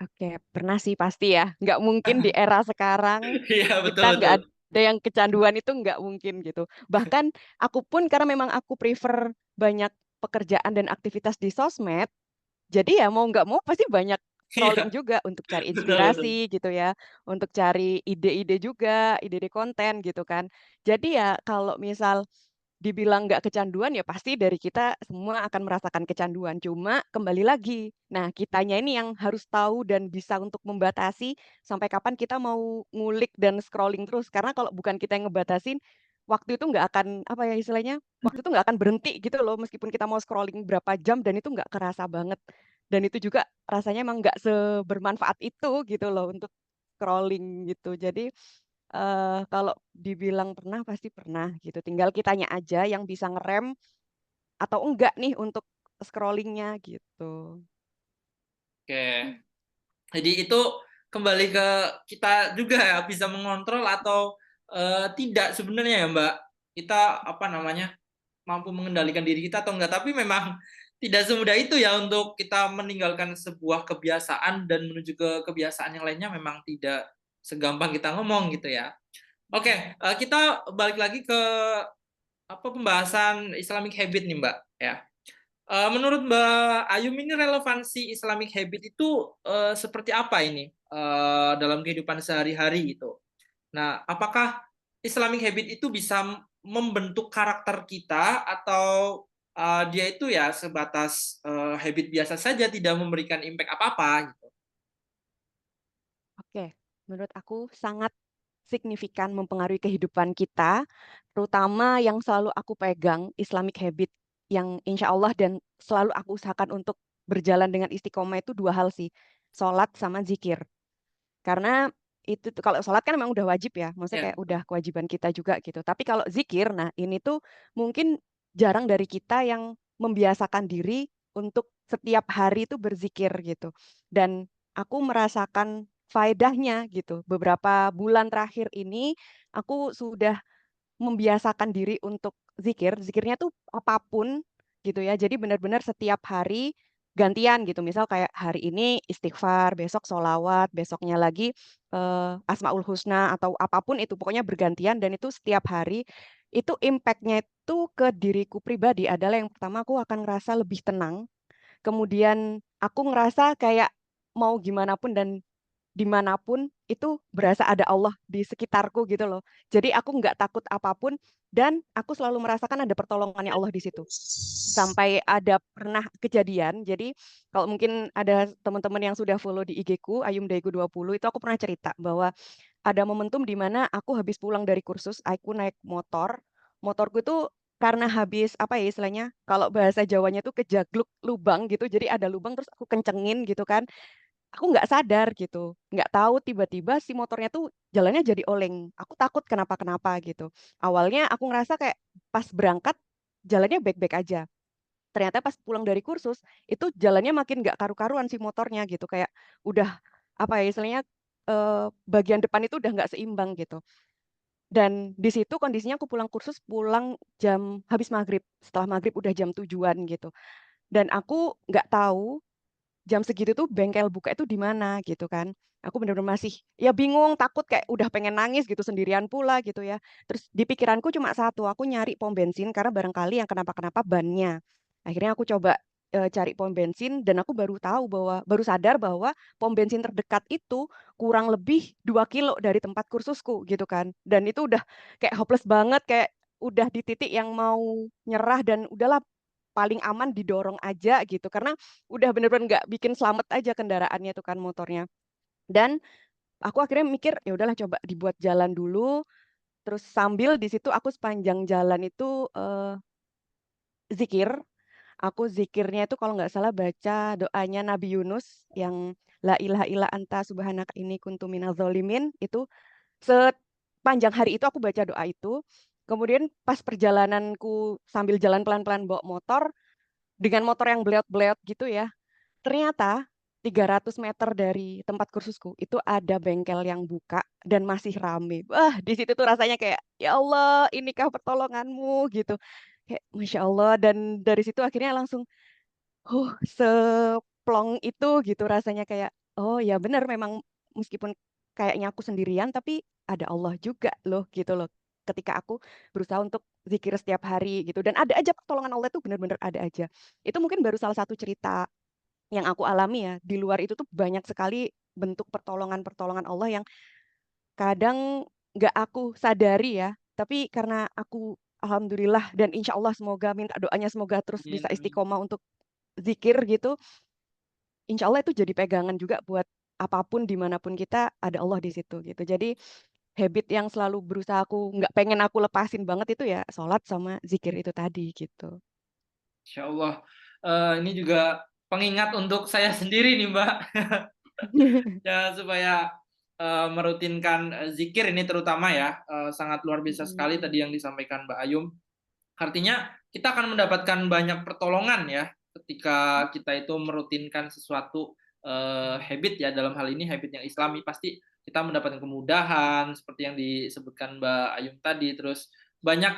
Oke, pernah sih pasti ya. Nggak mungkin di era sekarang Iya, kita betul nggak betul. Ada yang kecanduan itu nggak mungkin gitu. Bahkan aku pun karena memang aku prefer banyak pekerjaan dan aktivitas di sosmed, jadi ya mau nggak mau pasti banyak scrolling Iya, juga untuk cari betul betul. inspirasi gitu ya, untuk cari ide-ide juga, ide-ide konten gitu kan. Jadi ya kalau misal dibilang nggak kecanduan ya pasti dari kita semua akan merasakan kecanduan. Cuma kembali lagi, nah kitanya ini yang harus tahu dan bisa untuk membatasi sampai kapan kita mau ngulik dan scrolling terus. Karena kalau bukan kita yang ngebatasin, waktu itu nggak akan apa ya istilahnya, waktu itu nggak akan berhenti gitu loh meskipun kita mau scrolling berapa jam dan itu nggak kerasa banget. Dan itu juga rasanya emang nggak sebermanfaat itu gitu loh untuk scrolling gitu. Jadi kalau dibilang pernah pasti pernah gitu. Tinggal kitanya aja yang bisa ngerem atau enggak nih untuk scrollingnya gitu. Oke. Jadi itu kembali ke kita juga ya, bisa mengontrol atau tidak sebenarnya ya Mbak. Kita apa namanya, mampu mengendalikan diri kita atau enggak. Tapi memang tidak semudah itu ya untuk kita meninggalkan sebuah kebiasaan dan menuju ke kebiasaan yang lainnya, memang tidak segampang kita ngomong gitu ya. Oke, kita balik lagi ke apa, pembahasan Islamic habit nih Mbak ya. Menurut Mbak Ayum ini relevansi Islamic habit itu seperti apa ini dalam kehidupan sehari-hari gitu? Nah, apakah Islamic habit itu bisa membentuk karakter kita atau dia itu ya sebatas habit biasa saja, tidak memberikan impact apa-apa gitu? Oke, menurut aku sangat signifikan mempengaruhi kehidupan kita, terutama yang selalu aku pegang Islamic habit yang insya Allah dan selalu aku usahakan untuk berjalan dengan istiqomah itu dua hal sih, sholat sama zikir. Karena itu tuh kalau sholat kan memang udah wajib ya, maksudnya Ya, kayak udah kewajiban kita juga gitu. Tapi kalau zikir, nah ini tuh mungkin jarang dari kita yang membiasakan diri untuk setiap hari itu berzikir gitu. Dan aku merasakan faedahnya gitu. Beberapa bulan terakhir ini aku sudah membiasakan diri untuk zikir. Zikirnya tuh apapun gitu ya. Jadi benar-benar setiap hari gantian gitu. Misal kayak hari ini istighfar, besok solawat, besoknya lagi Asmaul Husna atau apapun itu. Pokoknya bergantian dan itu setiap hari. Itu impactnya itu ke diriku pribadi adalah yang pertama aku akan ngerasa lebih tenang. Kemudian aku ngerasa kayak mau gimana pun dan dimanapun itu berasa ada Allah di sekitarku gitu loh. Jadi aku nggak takut apapun dan aku selalu merasakan ada pertolongannya Allah di situ. Sampai ada pernah kejadian, jadi kalau mungkin ada teman-teman yang sudah follow di IG-ku, Ayum Daigo 20, itu aku pernah cerita bahwa ada momentum di mana aku habis pulang dari kursus, aku naik motor, motorku itu karena habis apa ya istilahnya, kalau bahasa Jawanya tuh kejagluk lubang gitu, jadi ada lubang terus aku kencengin gitu kan, aku nggak sadar gitu, nggak tahu tiba-tiba si motornya tuh jalannya jadi oleng. Aku takut kenapa-kenapa gitu. Awalnya aku ngerasa kayak pas berangkat jalannya baik-baik aja. Ternyata pas pulang dari kursus itu jalannya makin nggak karu-karuan si motornya gitu. Kayak udah apa ya istilahnya bagian depan itu udah nggak seimbang gitu. Dan di situ kondisinya aku pulang kursus pulang jam habis maghrib. Setelah maghrib udah jam tujuan gitu. Dan aku nggak tahu jam segitu tuh bengkel buka itu di mana gitu kan. Aku bener-bener masih ya bingung, takut kayak udah pengen nangis gitu sendirian pula gitu ya. Terus di pikiranku cuma satu, aku nyari pom bensin karena barangkali yang kenapa-kenapa bannya. Akhirnya aku coba cari pom bensin dan aku baru sadar bahwa pom bensin terdekat itu kurang lebih 2 kilo dari tempat kursusku gitu kan. Dan itu udah kayak hopeless banget, kayak udah di titik yang mau nyerah dan udahlah paling aman didorong aja gitu karena udah bener-bener nggak bikin selamat aja kendaraannya tuh kan motornya. Dan aku akhirnya mikir ya udahlah coba dibuat jalan dulu. Terus sambil di situ aku sepanjang jalan itu zikir. Aku zikirnya itu kalau nggak salah baca doanya Nabi Yunus yang la ilaha illa anta subhanaka inni kuntu minaz zalimin itu sepanjang hari itu aku baca doa itu. Kemudian pas perjalananku sambil jalan pelan-pelan bawa motor dengan motor yang beleot-beleot gitu ya. Ternyata 300 meter dari tempat kursusku itu ada bengkel yang buka dan masih rame. Wah, di situ tuh rasanya kayak, ya Allah, inikah pertolonganmu gitu. Kayak, Masya Allah. Dan dari situ akhirnya langsung, seplong itu gitu rasanya kayak, oh ya benar memang meskipun kayaknya aku sendirian, tapi ada Allah juga loh gitu loh. Ketika aku berusaha untuk zikir setiap hari gitu, dan ada aja pertolongan Allah itu benar-benar ada aja. Itu mungkin baru salah satu cerita yang aku alami ya. Di luar itu tuh banyak sekali bentuk pertolongan-pertolongan Allah yang kadang nggak aku sadari ya, tapi karena aku alhamdulillah dan insya Allah semoga minta doanya semoga terus bisa Amin. istiqomah untuk zikir gitu, insya Allah itu jadi pegangan juga buat apapun dimanapun kita ada Allah di situ gitu. Jadi habit yang selalu berusaha aku nggak pengen aku lepasin banget itu ya sholat sama zikir itu tadi gitu. Insya Allah. Ini juga pengingat untuk saya sendiri nih Mbak. Ya, supaya merutinkan zikir ini terutama ya, sangat luar biasa sekali tadi yang disampaikan Mbak Ayum. Artinya kita akan mendapatkan banyak pertolongan ya ketika kita itu merutinkan sesuatu habit ya, dalam hal ini habit yang Islami, pasti kita mendapatkan kemudahan seperti yang disebutkan Mbak Ayum tadi. Terus banyak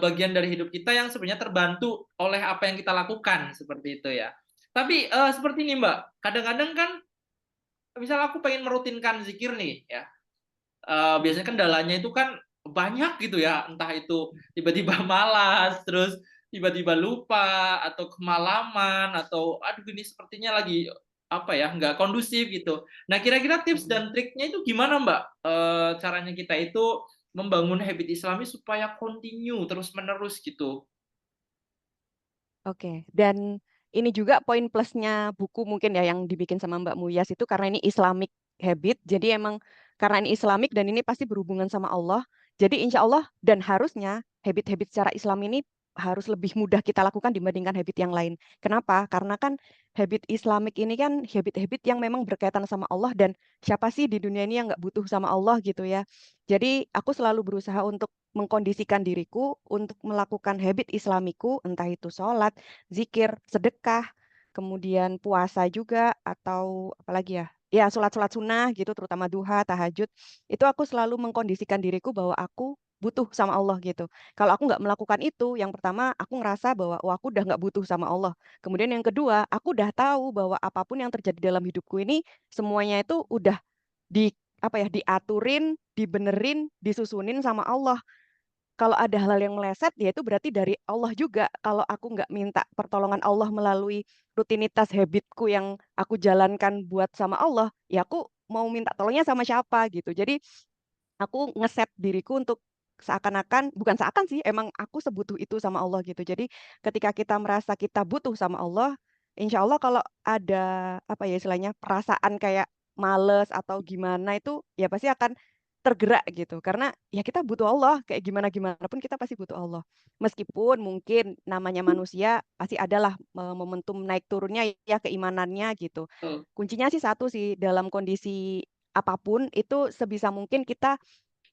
bagian dari hidup kita yang sebenarnya terbantu oleh apa yang kita lakukan seperti itu ya. Tapi seperti ini Mbak, kadang-kadang kan misal aku pengen merutinkan zikir nih ya, biasanya kendalanya itu kan banyak gitu ya, entah itu tiba-tiba malas, terus tiba-tiba lupa, atau kemalaman, atau aduh ini sepertinya lagi apa ya, nggak kondusif gitu. Nah, kira-kira tips dan triknya itu gimana Mbak? Caranya kita itu membangun habit Islami supaya continue terus-menerus gitu. Oke, dan ini juga poin plusnya buku mungkin ya yang dibikin sama Mbak Muyas itu karena ini Islamic habit, jadi emang karena ini Islamic dan ini pasti berhubungan sama Allah, jadi insya Allah dan harusnya habit-habit secara Islam ini harus lebih mudah kita lakukan dibandingkan habit yang lain. Kenapa? Karena kan habit Islamic ini kan habit-habit yang memang berkaitan sama Allah dan siapa sih di dunia ini yang nggak butuh sama Allah gitu ya. Jadi aku selalu berusaha untuk mengkondisikan diriku untuk melakukan habit Islamiku, entah itu sholat, zikir, sedekah, kemudian puasa juga, atau apalagi ya, ya sholat-sholat sunnah gitu, terutama duha, tahajud, itu aku selalu mengkondisikan diriku bahwa aku butuh sama Allah gitu. Kalau aku nggak melakukan itu, yang pertama aku ngerasa bahwa oh, aku udah nggak butuh sama Allah. Kemudian yang kedua, aku udah tahu bahwa apapun yang terjadi dalam hidupku ini, semuanya itu udah di apa ya diaturin, dibenerin, disusunin sama Allah. Kalau ada hal-hal yang meleset, ya itu berarti dari Allah juga. Kalau aku nggak minta pertolongan Allah melalui rutinitas habitku yang aku jalankan buat sama Allah, ya aku mau minta tolongnya sama siapa gitu. Jadi aku ngeset diriku untuk seakan-akan, bukan seakan sih, emang aku sebutuh itu sama Allah gitu. Jadi ketika kita merasa kita butuh sama Allah, insya Allah kalau ada apa ya istilahnya perasaan kayak males atau gimana itu ya pasti akan tergerak gitu. Karena ya kita butuh Allah, kayak gimana-gimana pun kita pasti butuh Allah. Meskipun mungkin namanya manusia pasti adalah momentum naik turunnya ya keimanannya gitu. Betul. Kuncinya sih satu sih dalam kondisi apapun itu sebisa mungkin kita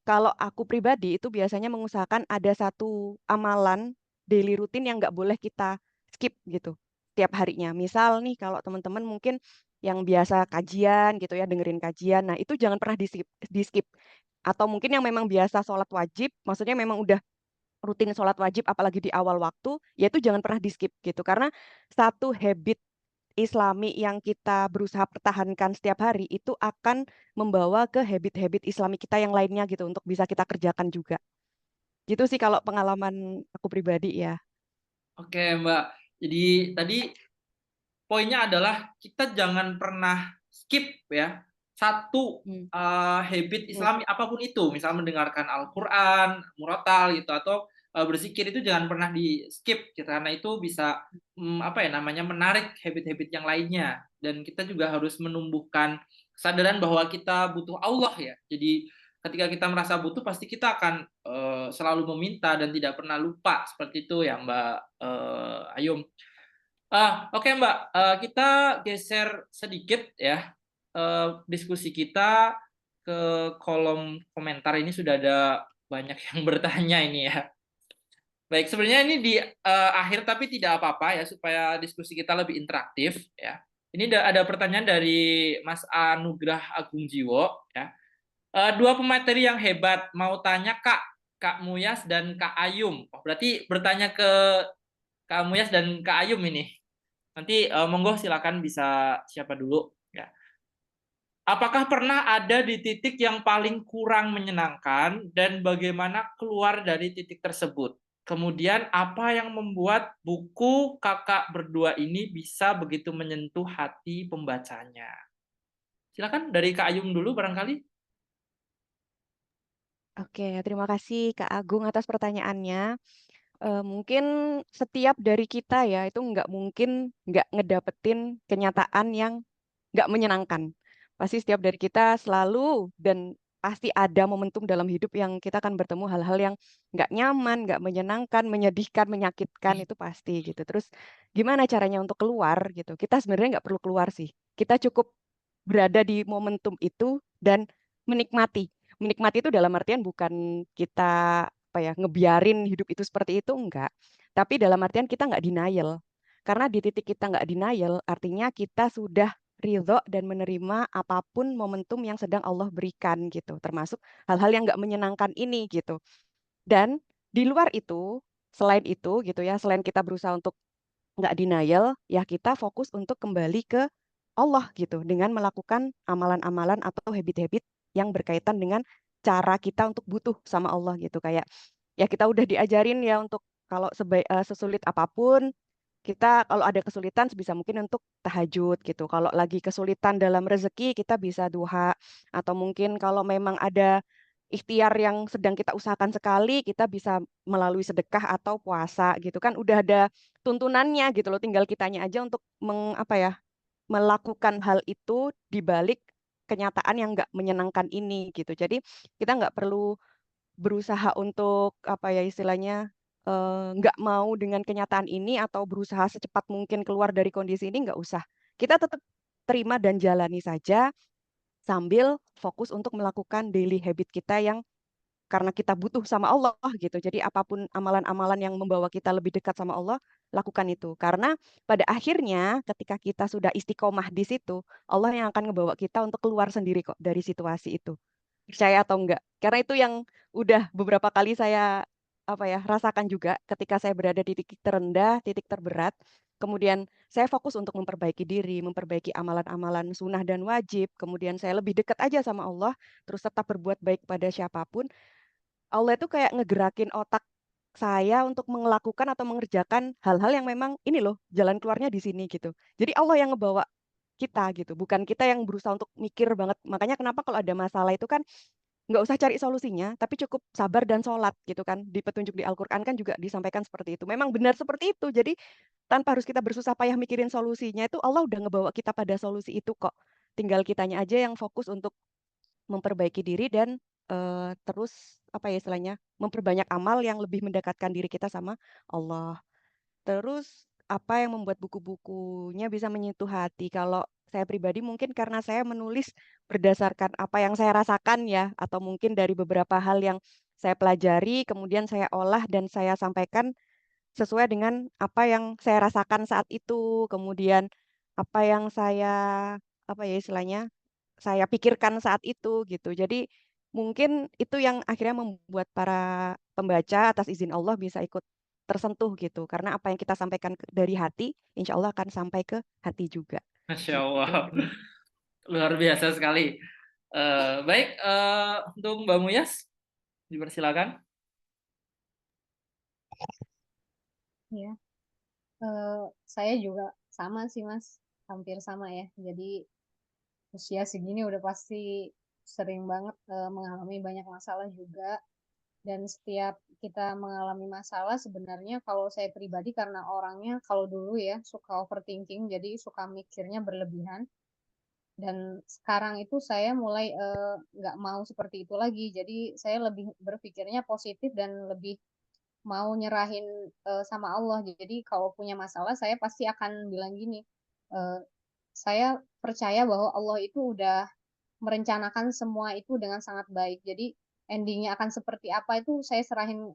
kalau aku pribadi itu biasanya mengusahakan ada satu amalan daily rutin yang nggak boleh kita skip gitu tiap harinya. Misal nih kalau teman-teman mungkin yang biasa kajian gitu ya dengerin kajian, nah itu jangan pernah di skip. Atau mungkin yang memang biasa sholat wajib, maksudnya memang udah rutin sholat wajib apalagi di awal waktu, ya itu jangan pernah di skip gitu. Karena satu habit Islami yang kita berusaha pertahankan setiap hari itu akan membawa ke habit-habit Islami kita yang lainnya gitu untuk bisa kita kerjakan juga. Gitu sih kalau pengalaman aku pribadi ya. Oke Mbak, jadi tadi poinnya adalah kita jangan pernah skip ya satu Hmm. habit Hmm. Islami apapun itu, misal mendengarkan Al-Qur'an, murotal gitu, atau berzikir itu jangan pernah di skip gitu, karena itu bisa apa ya namanya menarik habit-habit yang lainnya, dan kita juga harus menumbuhkan kesadaran bahwa kita butuh Allah ya. Jadi ketika kita merasa butuh pasti kita akan selalu meminta dan tidak pernah lupa, seperti itu ya Mbak Ayum. Oke Mbak, kita geser sedikit ya diskusi kita ke kolom komentar. Ini sudah ada banyak yang bertanya ini ya. Baik, sebenarnya ini di akhir tapi tidak apa-apa ya supaya diskusi kita lebih interaktif ya. Ini ada pertanyaan dari Mas Anugrah Agung Jiwo ya. Dua pemateri yang hebat, mau tanya Kak Muyas dan Kak Ayum. Oh, berarti bertanya ke Kak Muyas dan Kak Ayum ini. Nanti monggo silakan bisa siapa dulu ya. Apakah pernah ada di titik yang paling kurang menyenangkan dan bagaimana keluar dari titik tersebut? Kemudian apa yang membuat buku kakak berdua ini bisa begitu menyentuh hati pembacanya? Silakan dari Kak Ayum dulu barangkali. Oke, terima kasih Kak Agung atas pertanyaannya. Mungkin setiap dari kita ya itu nggak mungkin nggak ngedapetin kenyataan yang nggak menyenangkan. Pasti setiap dari kita selalu dan pasti ada momentum dalam hidup yang kita akan bertemu hal-hal yang nggak nyaman, nggak menyenangkan, menyedihkan, menyakitkan itu pasti gitu. Terus gimana caranya untuk keluar gitu? Kita sebenarnya nggak perlu keluar sih. Kita cukup berada di momentum itu dan menikmati. Menikmati itu dalam artian bukan kita apa ya ngebiarin hidup itu seperti itu enggak. Tapi dalam artian kita nggak denial. Karena di titik kita nggak denial, artinya kita sudah ridho dan menerima apapun momentum yang sedang Allah berikan gitu, termasuk hal-hal yang nggak menyenangkan ini gitu. Dan di luar itu, selain itu gitu ya, selain kita berusaha untuk nggak denial, ya kita fokus untuk kembali ke Allah gitu, dengan melakukan amalan-amalan atau habit-habit yang berkaitan dengan cara kita untuk butuh sama Allah gitu. Kayak ya kita udah diajarin ya untuk kalau sesulit apapun kita kalau ada kesulitan sebisa mungkin untuk tahajud gitu. Kalau lagi kesulitan dalam rezeki kita bisa duha atau mungkin kalau memang ada ikhtiar yang sedang kita usahakan sekali kita bisa melalui sedekah atau puasa gitu kan udah ada tuntunannya gitu loh tinggal kitanya aja untuk apa ya melakukan hal itu di balik kenyataan yang nggak menyenangkan ini gitu. Jadi kita nggak perlu berusaha untuk apa ya istilahnya nggak mau dengan kenyataan ini atau berusaha secepat mungkin keluar dari kondisi ini nggak usah. Kita tetap terima dan jalani saja sambil fokus untuk melakukan daily habit kita yang karena kita butuh sama Allah gitu. Jadi apapun amalan-amalan yang membawa kita lebih dekat sama Allah, lakukan itu. Karena pada akhirnya ketika kita sudah istiqomah di situ, Allah yang akan ngebawa kita untuk keluar sendiri kok dari situasi itu. Percaya atau enggak? Karena itu yang udah beberapa kali saya apa ya rasakan juga ketika saya berada di titik terendah, titik terberat. Kemudian saya fokus untuk memperbaiki diri, memperbaiki amalan-amalan sunnah dan wajib. Kemudian saya lebih dekat aja sama Allah, terus tetap berbuat baik pada siapapun. Allah itu kayak ngegerakin otak saya untuk melakukan atau mengerjakan hal-hal yang memang ini loh jalan keluarnya di sini gitu. Jadi Allah yang ngebawa kita gitu, bukan kita yang berusaha untuk mikir banget. Makanya kenapa kalau ada masalah itu kan nggak usah cari solusinya, tapi cukup sabar dan sholat gitu kan. Di petunjuk di Al-Quran kan juga disampaikan seperti itu. Memang benar seperti itu. Jadi tanpa harus kita bersusah payah mikirin solusinya itu Allah udah ngebawa kita pada solusi itu kok. Tinggal kitanya aja yang fokus untuk memperbaiki diri dan terus apa ya istilahnya memperbanyak amal yang lebih mendekatkan diri kita sama Allah. Terus apa yang membuat buku-bukunya bisa menyentuh hati? Kalau saya pribadi mungkin karena saya menulis berdasarkan apa yang saya rasakan ya, atau mungkin dari beberapa hal yang saya pelajari, kemudian saya olah dan saya sampaikan sesuai dengan apa yang saya rasakan saat itu, kemudian apa yang saya apa ya istilahnya saya pikirkan saat itu gitu. Jadi mungkin itu yang akhirnya membuat para pembaca atas izin Allah bisa ikut tersentuh gitu. Karena apa yang kita sampaikan dari hati, insya Allah akan sampai ke hati juga. Masya Gitu. Allah, luar biasa sekali. Baik, untuk Mbak Muyas, dipersilakan. Ya, saya juga sama sih Mas, hampir sama ya. Jadi usia segini udah pasti sering banget mengalami banyak masalah juga. Dan setiap kita mengalami masalah sebenarnya kalau saya pribadi karena orangnya kalau dulu ya suka overthinking, jadi suka mikirnya berlebihan. Dan sekarang itu saya mulai nggak mau seperti itu lagi. Jadi saya lebih berpikirnya positif dan lebih mau nyerahin sama Allah. Jadi kalau punya masalah saya pasti akan bilang gini, eh, saya percaya bahwa Allah itu udah merencanakan semua itu dengan sangat baik. Jadi endingnya akan seperti apa itu saya serahin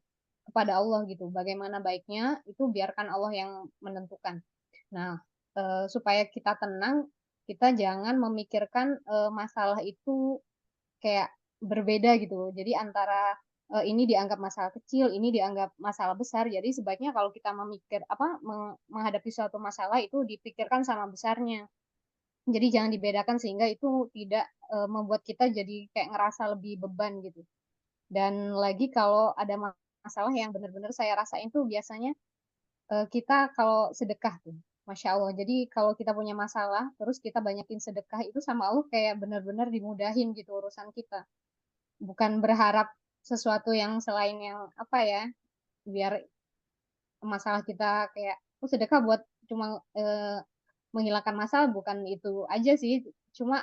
kepada Allah gitu. Bagaimana baiknya itu biarkan Allah yang menentukan. Nah, supaya kita tenang, kita jangan memikirkan masalah itu kayak berbeda gitu. Jadi antara ini dianggap masalah kecil, ini dianggap masalah besar. Jadi sebaiknya kalau kita menghadapi suatu masalah itu dipikirkan sama besarnya. Jadi jangan dibedakan sehingga itu tidak membuat kita jadi kayak ngerasa lebih beban gitu. Dan lagi kalau ada masalah yang benar-benar saya rasain tuh biasanya kita kalau sedekah tuh, Masya Allah. Jadi kalau kita punya masalah, terus kita banyakin sedekah itu sama Allah kayak benar-benar dimudahin gitu urusan kita. Bukan berharap sesuatu yang selain yang apa ya, biar masalah kita kayak sedekah buat cuma menghilangkan masalah, bukan itu aja sih. Cuma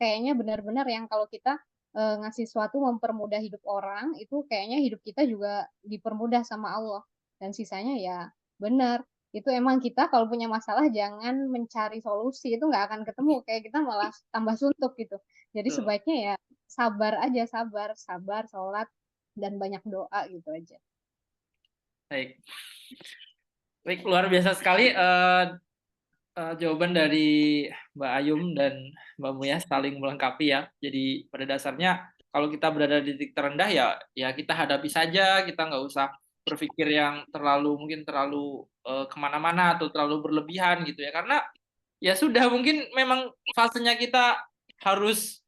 kayaknya benar-benar yang kalau kita ngasih sesuatu mempermudah hidup orang, itu kayaknya hidup kita juga dipermudah sama Allah. Dan sisanya ya benar. Itu emang kita kalau punya masalah jangan mencari solusi, itu nggak akan ketemu. Kayak kita malah tambah suntuk gitu. Jadi Betul. sebaiknya ya sabar aja, sabar, sholat, dan banyak doa gitu aja. Baik. Baik, luar biasa sekali jawaban dari Mbak Ayum dan Mbak Muya saling melengkapi ya. Jadi pada dasarnya kalau kita berada di titik terendah ya kita hadapi saja, kita nggak usah berpikir yang mungkin terlalu kemana-mana atau terlalu berlebihan gitu ya. Karena ya sudah mungkin memang fasenya kita harus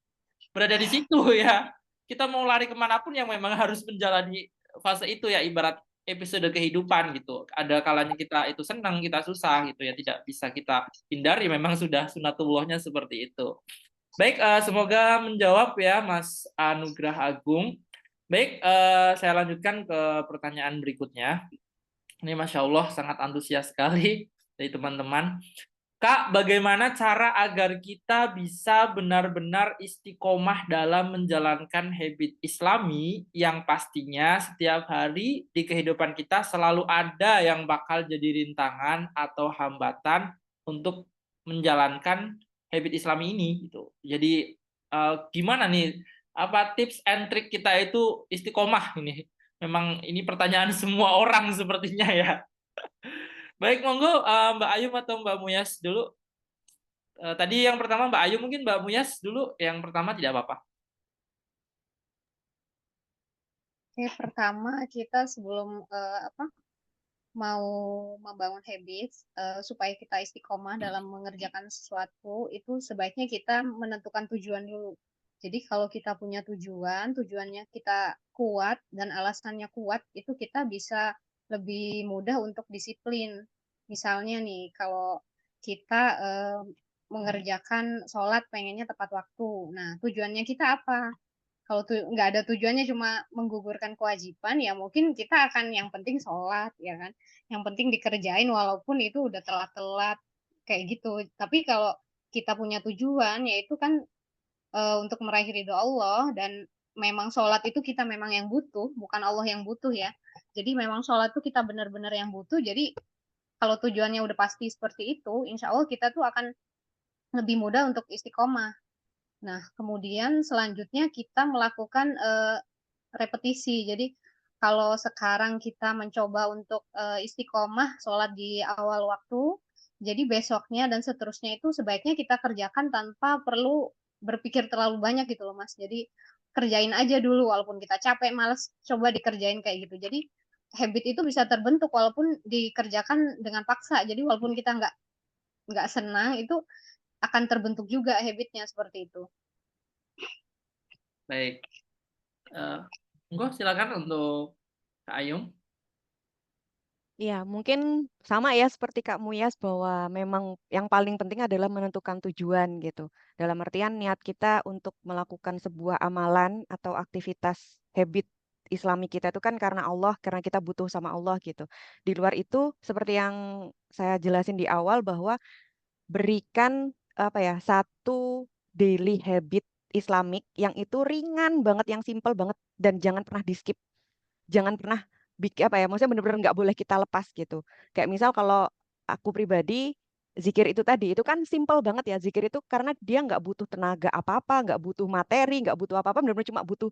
berada di situ ya. Kita mau lari kemanapun yang memang harus menjalani fase itu ya, ibarat episode kehidupan gitu. Ada kalanya kita itu senang, kita susah gitu ya, tidak bisa kita hindari, memang sudah sunatullahnya seperti itu. Baik, semoga menjawab ya Mas Anugrah Agung. Baik, saya lanjutkan ke pertanyaan berikutnya. Ini Masya Allah sangat antusias sekali dari teman-teman. Kak, bagaimana cara agar kita bisa benar-benar istiqomah dalam menjalankan habit Islami yang pastinya setiap hari di kehidupan kita selalu ada yang bakal jadi rintangan atau hambatan untuk menjalankan habit Islami ini gitu. Jadi gimana nih, apa tips and trick kita itu istiqomah ini? Memang ini pertanyaan semua orang sepertinya ya. Baik, monggo Mbak Ayu atau Mbak Muyas dulu. Tadi yang pertama Mbak Ayu, mungkin Mbak Muyas dulu yang pertama tidak apa-apa. Oke, pertama kita sebelum mau membangun habits supaya kita istiqomah dalam mengerjakan sesuatu, itu sebaiknya kita menentukan tujuan dulu. Jadi kalau kita punya tujuannya kita kuat dan alasannya kuat, itu kita bisa lebih mudah untuk disiplin. Misalnya nih, kalau kita mengerjakan sholat pengennya tepat waktu. Nah, tujuannya kita apa? Kalau nggak ada tujuannya cuma menggugurkan kewajiban, ya mungkin kita akan yang penting sholat, ya kan? Yang penting dikerjain walaupun itu udah telat-telat, kayak gitu. Tapi kalau kita punya tujuan, yaitu kan untuk meraih ridho Allah, dan memang sholat itu kita memang yang butuh, bukan Allah yang butuh ya. Jadi memang sholat itu kita benar-benar yang butuh. Jadi kalau tujuannya udah pasti seperti itu, insya Allah kita tuh akan lebih mudah untuk istiqomah. Nah, kemudian selanjutnya kita melakukan repetisi. Jadi kalau sekarang kita mencoba untuk istiqomah sholat di awal waktu, jadi besoknya dan seterusnya itu sebaiknya kita kerjakan tanpa perlu berpikir terlalu banyak gitu loh Mas. Jadi kerjain aja dulu walaupun kita capek, males, coba dikerjain kayak gitu. Jadi habit itu bisa terbentuk walaupun dikerjakan dengan paksa. Jadi walaupun kita nggak senang, itu akan terbentuk juga habitnya seperti itu. Baik. Monggo silakan untuk Kak Ayung. Ya, mungkin sama ya seperti Kak Muyas bahwa memang yang paling penting adalah menentukan tujuan gitu. Dalam artian niat kita untuk melakukan sebuah amalan atau aktivitas habit Islami kita itu kan karena Allah, karena kita butuh sama Allah gitu. Di luar itu seperti yang saya jelasin di awal bahwa berikan apa ya, satu daily habit Islamik yang itu ringan banget, yang simple banget dan jangan pernah di-skip. Jangan pernah bikin apa ya, maksudnya bener-bener nggak boleh kita lepas gitu. Kayak misal kalau aku pribadi zikir itu tadi itu kan simple banget ya, zikir itu karena dia nggak butuh tenaga apa-apa, nggak butuh materi, nggak butuh apa-apa, benar-benar cuma butuh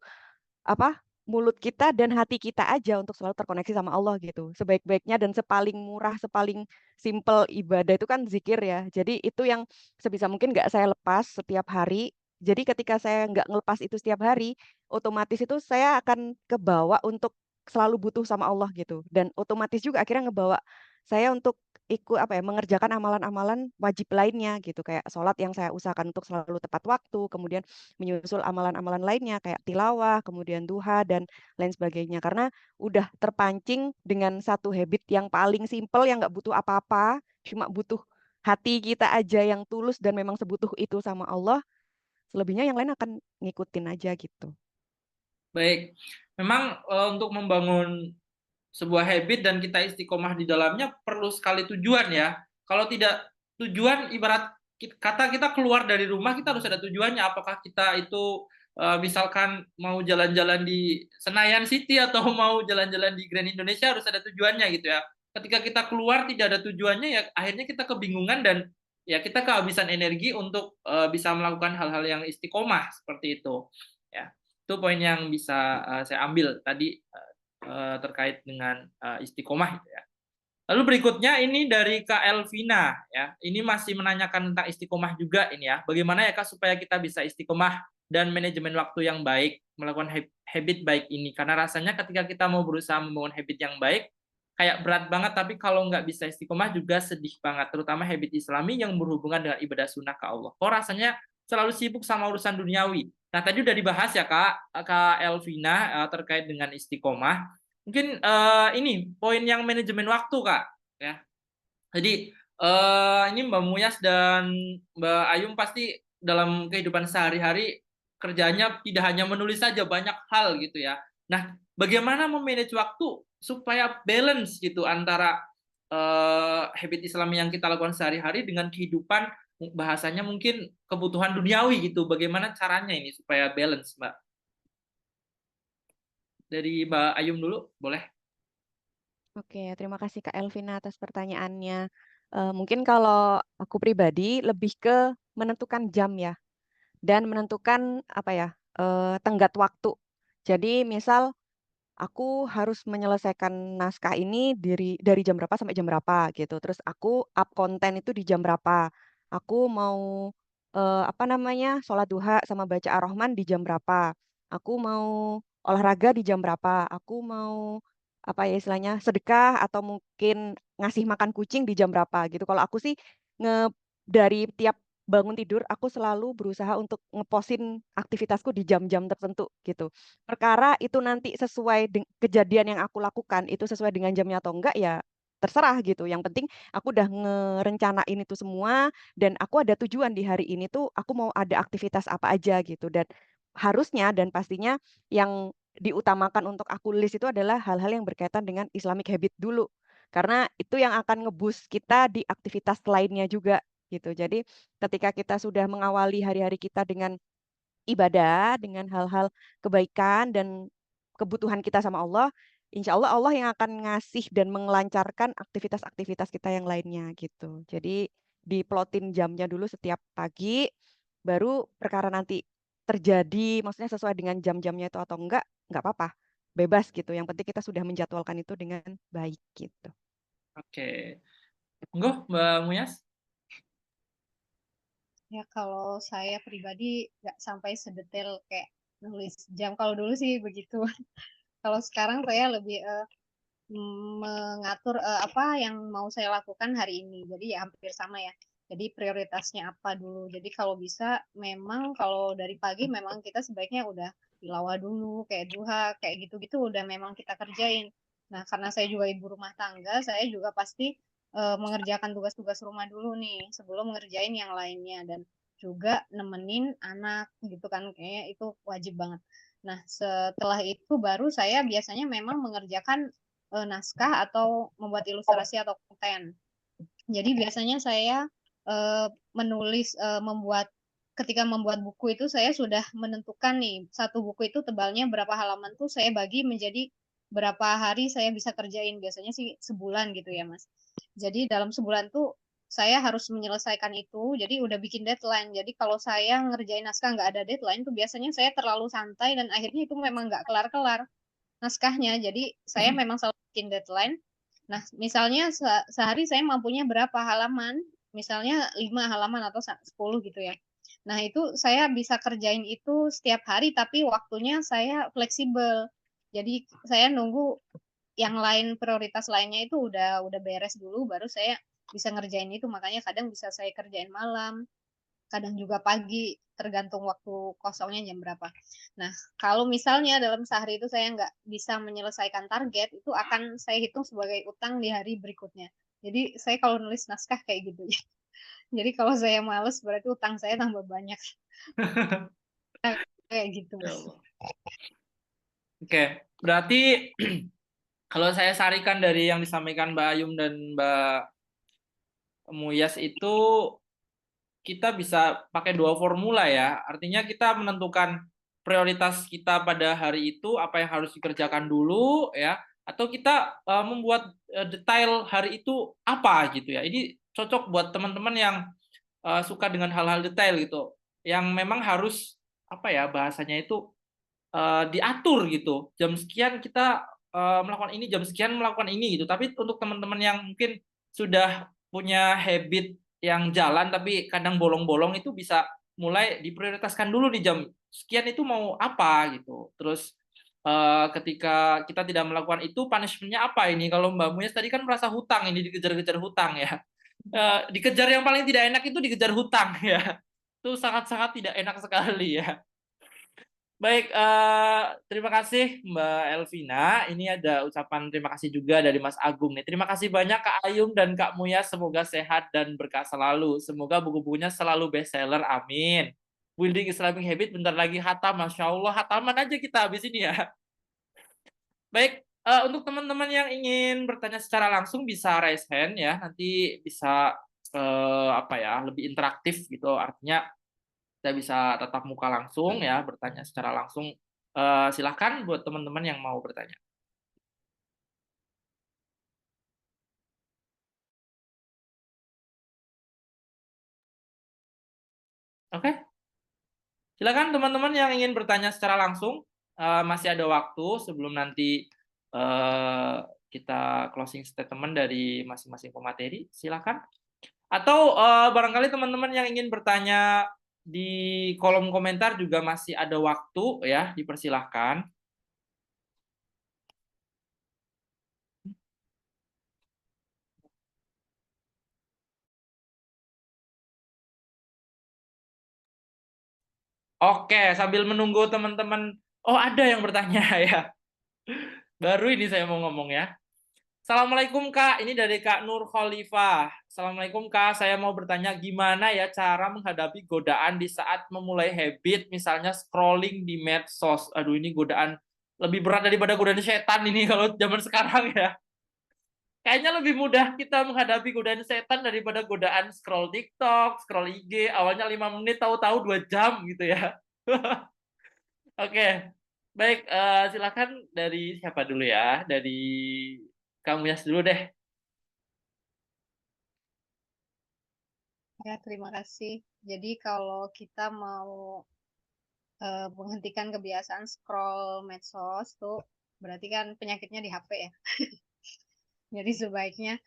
apa, mulut kita dan hati kita aja untuk selalu terkoneksi sama Allah gitu. Sebaik-baiknya dan sepaling murah, sepaling simple ibadah itu kan zikir ya. Jadi itu yang sebisa mungkin nggak saya lepas setiap hari. Jadi ketika saya nggak ngelepas itu setiap hari, otomatis itu saya akan kebawa untuk selalu butuh sama Allah gitu. Dan otomatis juga akhirnya ngebawa saya untuk ikut apa ya, mengerjakan amalan-amalan wajib lainnya gitu, kayak sholat yang saya usahakan untuk selalu tepat waktu, kemudian menyusul amalan-amalan lainnya kayak tilawah, kemudian duha dan lain sebagainya. Karena udah terpancing dengan satu habit yang paling simpel yang nggak butuh apa-apa, cuma butuh hati kita aja yang tulus dan memang sebutuh itu sama Allah. Selebihnya yang lain akan ngikutin aja gitu. Baik, memang untuk membangun sebuah habit dan kita istiqomah di dalamnya perlu sekali tujuan ya. Kalau tidak tujuan, ibarat kata kita keluar dari rumah kita harus ada tujuannya. Apakah kita itu misalkan mau jalan-jalan di Senayan City atau mau jalan-jalan di Grand Indonesia, harus ada tujuannya gitu ya. Ketika kita keluar tidak ada tujuannya ya akhirnya kita kebingungan dan ya kita kehabisan energi untuk bisa melakukan hal-hal yang istiqomah seperti itu. Ya, itu poin yang bisa saya ambil tadi terkait dengan istiqomah gitu ya. Lalu berikutnya ini dari Kak Elvina ya. Ini masih menanyakan tentang istiqomah juga ini ya. Bagaimana ya Kak supaya kita bisa istiqomah dan manajemen waktu yang baik melakukan habit baik ini, karena rasanya ketika kita mau berusaha membangun habit yang baik kayak berat banget, tapi kalau nggak bisa istiqomah juga sedih banget, terutama habit Islami yang berhubungan dengan ibadah sunnah ke Allah. Kok rasanya selalu sibuk sama urusan duniawi. Nah, tadi udah dibahas ya Kak Elvina terkait dengan istiqomah. Mungkin ini poin yang manajemen waktu Kak ya. Jadi ini Mbak Muyas dan Mbak Ayum pasti dalam kehidupan sehari-hari kerjanya tidak hanya menulis saja, banyak hal gitu ya. Nah, bagaimana memanage waktu supaya balance gitu antara habit Islami yang kita lakukan sehari-hari dengan kehidupan bahasanya mungkin kebutuhan duniawi gitu. Bagaimana caranya ini supaya balance, Mbak? Dari Mbak Ayum dulu, boleh? Oke, terima kasih Kak Elvina atas pertanyaannya. Mungkin kalau aku pribadi lebih ke menentukan jam ya, dan menentukan apa ya, tenggat waktu. Jadi misal aku harus menyelesaikan naskah ini dari jam berapa sampai jam berapa gitu. Terus aku up konten itu di jam berapa. Aku mau apa namanya, sholat duha sama baca Ar-Rahman di jam berapa. Aku mau olahraga di jam berapa. Aku mau apa ya istilahnya sedekah atau mungkin ngasih makan kucing di jam berapa gitu. Kalau aku sih dari tiap bangun tidur aku selalu berusaha untuk ngeposin aktivitasku di jam-jam tertentu gitu. Perkara itu nanti sesuai kejadian yang aku lakukan itu sesuai dengan jamnya atau enggak ya terserah gitu. Yang penting aku udah ngerencanain itu semua dan aku ada tujuan di hari ini tuh aku mau ada aktivitas apa aja gitu. Dan harusnya dan pastinya yang diutamakan untuk aku list itu adalah hal-hal yang berkaitan dengan Islamic habit dulu. Karena itu yang akan ngeboost kita di aktivitas lainnya juga gitu. Jadi ketika kita sudah mengawali hari-hari kita dengan ibadah, dengan hal-hal kebaikan dan kebutuhan kita sama Allah, insya Allah Allah yang akan ngasih dan melancarkan aktivitas-aktivitas kita yang lainnya gitu. Jadi diplotin jamnya dulu setiap pagi, baru perkara nanti terjadi, maksudnya sesuai dengan jam-jamnya itu atau enggak apa-apa. Bebas gitu. Yang penting kita sudah menjadwalkan itu dengan baik gitu. Oke. Monggo Mbak Muyas. Ya kalau saya pribadi nggak sampai sedetail kayak nulis jam. Kalau dulu sih begitu. Kalau sekarang saya lebih mengatur apa yang mau saya lakukan hari ini. Jadi ya hampir sama ya. Jadi prioritasnya apa dulu. Jadi kalau bisa memang kalau dari pagi memang kita sebaiknya udah tilawah dulu, kayak duha, kayak gitu-gitu udah memang kita kerjain. Nah, karena saya juga ibu rumah tangga, saya juga pasti mengerjakan tugas-tugas rumah dulu nih sebelum ngerjain yang lainnya dan juga nemenin anak gitu kan kayaknya itu wajib banget. Nah, setelah itu baru saya biasanya memang mengerjakan naskah atau membuat ilustrasi atau konten. Jadi biasanya saya menulis membuat ketika membuat buku itu saya sudah menentukan nih satu buku itu tebalnya berapa halaman tuh saya bagi menjadi berapa hari saya bisa kerjain. Biasanya sih sebulan gitu ya, Mas. Jadi dalam sebulan tuh saya harus menyelesaikan itu. Jadi udah bikin deadline. Jadi kalau saya ngerjain naskah nggak ada deadline tuh biasanya saya terlalu santai dan akhirnya itu memang nggak kelar-kelar naskahnya. Jadi saya memang selalu bikin deadline. Nah, misalnya sehari saya mampunya berapa halaman, misalnya 5 halaman atau 10 gitu ya. Nah, itu saya bisa kerjain itu setiap hari, tapi waktunya saya fleksibel. Jadi saya nunggu yang lain prioritas lainnya itu udah beres dulu, baru saya bisa ngerjain itu, makanya kadang bisa saya kerjain malam, kadang juga pagi, tergantung waktu kosongnya jam berapa. Nah, kalau misalnya dalam sehari itu saya nggak bisa menyelesaikan target, itu akan saya hitung sebagai utang di hari berikutnya. Jadi saya kalau nulis naskah kayak gitu ya. Jadi kalau saya males berarti utang saya tambah banyak. Kayak gitu, Ya Mas. Allah. Oke, berarti kalau saya sarikan dari yang disampaikan Mbak Ayum dan Mbak Muyas itu kita bisa pakai dua formula ya. Artinya kita menentukan prioritas kita pada hari itu apa yang harus dikerjakan dulu ya, atau kita membuat detail hari itu apa gitu ya. Ini cocok buat teman-teman yang suka dengan hal-hal detail gitu, yang memang harus apa ya bahasanya itu diatur gitu. Jam sekian kita melakukan ini, jam sekian melakukan ini gitu. Tapi untuk teman-teman yang mungkin sudah punya habit yang jalan tapi kadang bolong-bolong itu bisa mulai diprioritaskan dulu di jam sekian itu mau apa gitu. Terus ketika kita tidak melakukan itu punishment-nya apa ini? Kalau Mbak Muyas tadi kan merasa hutang ini dikejar-kejar hutang ya. Dikejar yang paling tidak enak itu dikejar hutang ya. Itu sangat-sangat tidak enak sekali ya. Baik, terima kasih Mbak Elvina. Ini ada ucapan terima kasih juga dari Mas Agung nih. Terima kasih banyak Kak Ayum dan Kak Muya. Semoga sehat dan berkah selalu. Semoga buku-bukunya selalu bestseller. Amin. Building Islamic Habit bentar lagi hatam. Masya Allah, hataman aja kita habis ini ya. Baik, untuk teman-teman yang ingin bertanya secara langsung bisa raise hand ya. Nanti bisa apa ya, lebih interaktif gitu. Artinya kita bisa tatap muka langsung ya, bertanya secara langsung. Silahkan buat teman-teman yang mau bertanya. Oke, silakan teman-teman yang ingin bertanya secara langsung. Masih ada waktu sebelum nanti kita closing statement dari masing-masing pemateri. Silakan. Atau barangkali teman-teman yang ingin bertanya di kolom komentar juga masih ada waktu ya, dipersilahkan. Oke, sambil menunggu teman-teman. Oh, ada yang bertanya ya. Baru ini saya mau ngomong ya. Assalamualaikum Kak, ini dari Kak Nur Khalifah. Assalamualaikum Kak, saya mau bertanya gimana ya cara menghadapi godaan di saat memulai habit, misalnya scrolling di medsos. Aduh, ini godaan lebih berat daripada godaan setan ini kalau zaman sekarang ya. Kayaknya lebih mudah kita menghadapi godaan setan daripada godaan scroll TikTok, scroll IG, awalnya 5 menit, tahu-tahu 2 jam gitu ya. Oke, baik, silakan dari siapa dulu ya? Dari kamu Yas dulu deh. Ya, terima kasih. Jadi kalau kita mau menghentikan kebiasaan scroll medsos tuh berarti kan penyakitnya di HP ya. Jadi sebaiknya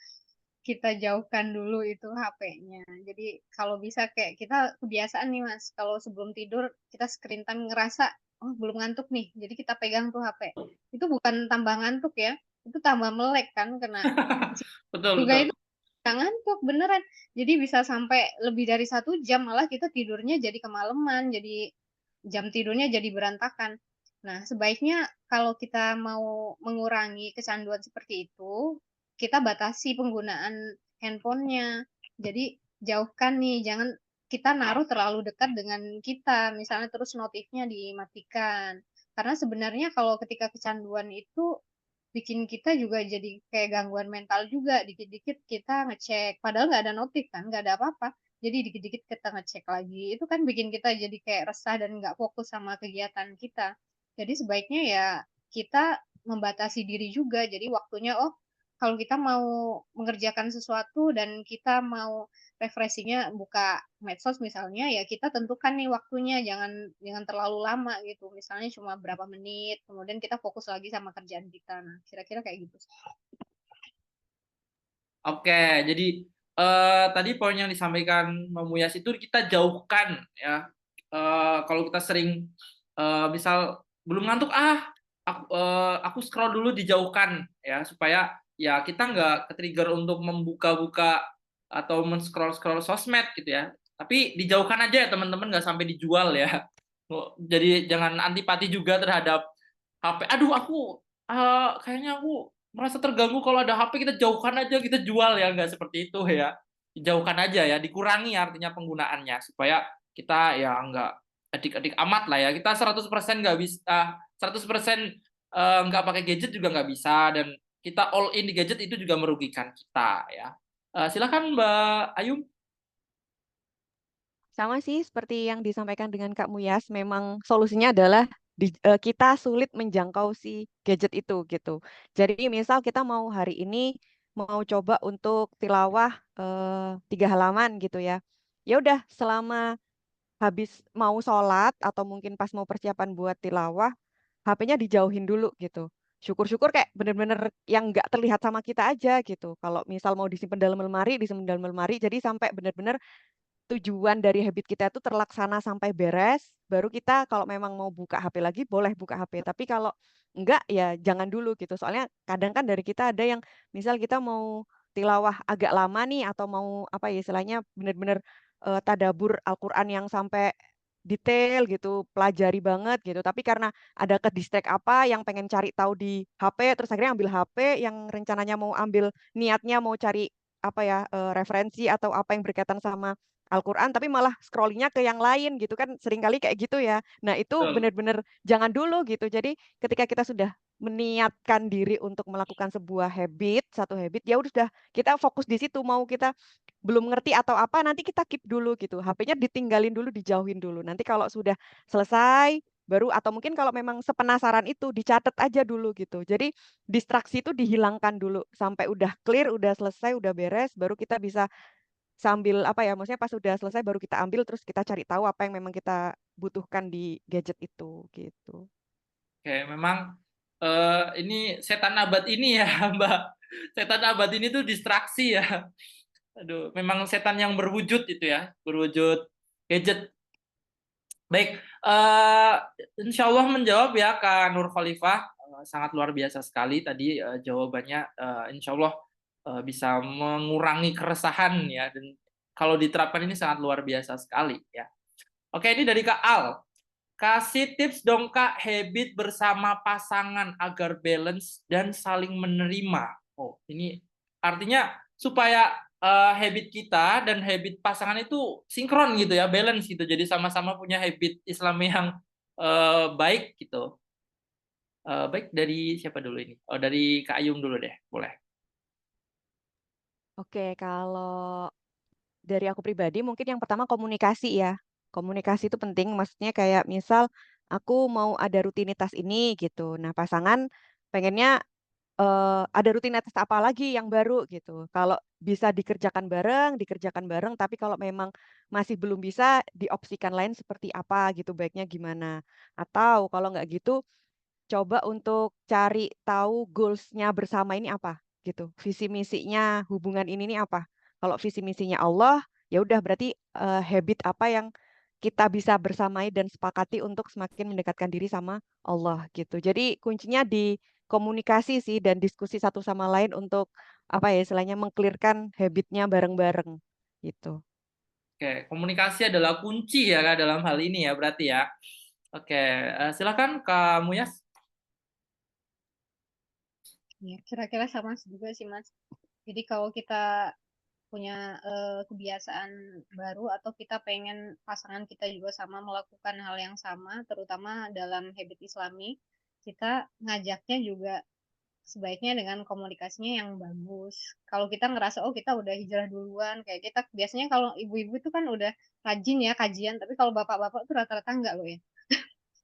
kita jauhkan dulu itu HP-nya. Jadi kalau bisa kayak kita kebiasaan nih Mas, kalau sebelum tidur kita screen time ngerasa oh belum ngantuk nih, jadi kita pegang tuh HP. Itu bukan tambah ngantuk ya, itu tambah melek kan kena Betul, juga betul. itu nggak ngantuk beneran. Jadi bisa sampai lebih dari 1 jam malah kita tidurnya jadi kemalaman, jadi jam tidurnya jadi berantakan. Nah, sebaiknya kalau kita mau mengurangi kecanduan seperti itu, kita batasi penggunaan handphonenya. Jadi jauhkan nih, jangan kita naruh terlalu dekat dengan kita, misalnya terus notifnya dimatikan. Karena sebenarnya kalau ketika kecanduan itu bikin kita juga jadi kayak gangguan mental juga, dikit-dikit kita ngecek, padahal nggak ada notif kan, nggak ada apa-apa. Jadi dikit-dikit kita ngecek lagi, itu kan bikin kita jadi kayak resah dan nggak fokus sama kegiatan kita. Jadi sebaiknya ya kita membatasi diri juga, jadi waktunya, oh kalau kita mau mengerjakan sesuatu dan kita mau refreshingnya buka medsos misalnya, ya kita tentukan nih waktunya, jangan jangan terlalu lama gitu. Misalnya cuma berapa menit, kemudian kita fokus lagi sama kerjaan kita. Nah, kira-kira kayak gitu. Oke, jadi tadi poin yang disampaikan Mbak Muyas itu kita jauhkan ya. Kalau kita sering misal belum ngantuk aku scroll dulu dijauhkan ya supaya ya kita nggak ke-trigger untuk membuka-buka atau men-scroll-scroll sosmed gitu ya. Tapi dijauhkan aja ya teman-teman, nggak sampai dijual ya. Jadi jangan antipati juga terhadap HP. Aduh, kayaknya aku merasa terganggu kalau ada HP, kita jauhkan aja, kita jual ya, nggak seperti itu ya. Dijauhkan aja ya, dikurangi artinya penggunaannya supaya kita ya nggak adik-adik amat lah ya. Kita 100% nggak bisa, 100% nggak pakai gadget juga nggak bisa, dan kita all in di gadget itu juga merugikan kita ya. Silakan Mbak Ayum. Sama sih seperti yang disampaikan dengan Kak Muyas, memang solusinya adalah kita sulit menjangkau si gadget itu gitu. Jadi misal kita mau hari ini mau coba untuk tilawah 3 halaman gitu ya. Ya udah selama habis mau sholat atau mungkin pas mau persiapan buat tilawah, HP-nya dijauhin dulu gitu. Syukur-syukur kayak bener-bener yang nggak terlihat sama kita aja gitu. Kalau misal mau disimpan dalam lemari, disimpan dalam lemari, jadi sampai bener-bener tujuan dari habit kita itu terlaksana sampai beres, baru kita kalau memang mau buka HP lagi boleh buka HP. Tapi kalau enggak ya jangan dulu gitu. Soalnya kadang kan dari kita ada yang misal kita mau tilawah agak lama nih atau mau apa ya istilahnya bener-bener tadabur Al-Qur'an yang sampai detail gitu, pelajari banget gitu. Tapi karena ada ke distract apa yang pengen cari tahu di HP, terus akhirnya ambil HP yang rencananya mau ambil niatnya mau cari apa ya referensi atau apa yang berkaitan sama Al-Quran, tapi malah scrollingnya ke yang lain gitu kan, seringkali kayak gitu ya. Nah itu Betul. benar-benar jangan dulu gitu. Jadi ketika kita sudah meniatkan diri untuk melakukan sebuah habit, satu habit, ya udah kita fokus di situ. Mau kita belum ngerti atau apa, nanti kita keep dulu gitu. HP-nya ditinggalin dulu, dijauhin dulu. Nanti kalau sudah selesai, baru atau mungkin kalau memang sepenasaran itu dicatat aja dulu gitu. Jadi distraksi itu dihilangkan dulu sampai udah clear, udah selesai, udah beres, baru kita bisa sambil apa ya, maksudnya pas udah selesai baru kita ambil terus kita cari tahu apa yang memang kita butuhkan di gadget itu gitu. Oke, memang ini setan abad ini ya, Mbak. Setan abad ini tuh distraksi ya. Aduh, memang setan yang berwujud itu ya, berwujud gadget. Baik, insya Allah menjawab ya Kak Nur Khalifah. Sangat luar biasa sekali tadi jawabannya. Insya Allah bisa mengurangi keresahan ya, dan kalau diterapkan ini sangat luar biasa sekali ya. Oke, ini dari Kak Al. Kasih tips dong Kak, habit bersama pasangan agar balance dan saling menerima. Oh, ini artinya supaya habit kita dan habit pasangan itu sinkron gitu ya, balance gitu. Jadi sama-sama punya habit Islam yang baik gitu. Baik, dari siapa dulu ini? Oh, dari Kak Ayum dulu deh, boleh. Oke, kalau dari aku pribadi mungkin yang pertama komunikasi ya. Komunikasi itu penting, maksudnya kayak misal aku mau ada rutinitas ini gitu. Nah, pasangan pengennya ada rutinitas apa lagi yang baru gitu. Kalau bisa dikerjakan bareng, tapi kalau memang masih belum bisa, diopsikan lain seperti apa gitu, baiknya gimana. Atau kalau nggak gitu, coba untuk cari tahu goals-nya bersama ini apa gitu. Visi misinya hubungan ini nih apa. Kalau visi misinya Allah, ya udah berarti habit apa yang kita bisa bersamai dan sepakati untuk semakin mendekatkan diri sama Allah gitu. Jadi kuncinya di komunikasi sih dan diskusi satu sama lain untuk apa ya istilahnya mengklirkan habitnya bareng-bareng gitu. Oke, komunikasi adalah kunci ya Kak dalam hal ini ya berarti ya. Oke, silakan Kak Muyas. Ya, kira-kira sama juga sih Mas. Jadi kalau kita punya kebiasaan baru atau kita pengen pasangan kita juga sama melakukan hal yang sama, terutama dalam habit Islami, kita ngajaknya juga sebaiknya dengan komunikasinya yang bagus. Kalau kita ngerasa oh kita udah hijrah duluan, kayak kita biasanya kalau ibu-ibu itu kan udah rajin ya kajian, tapi kalau bapak-bapak tuh rata-rata enggak loh ya.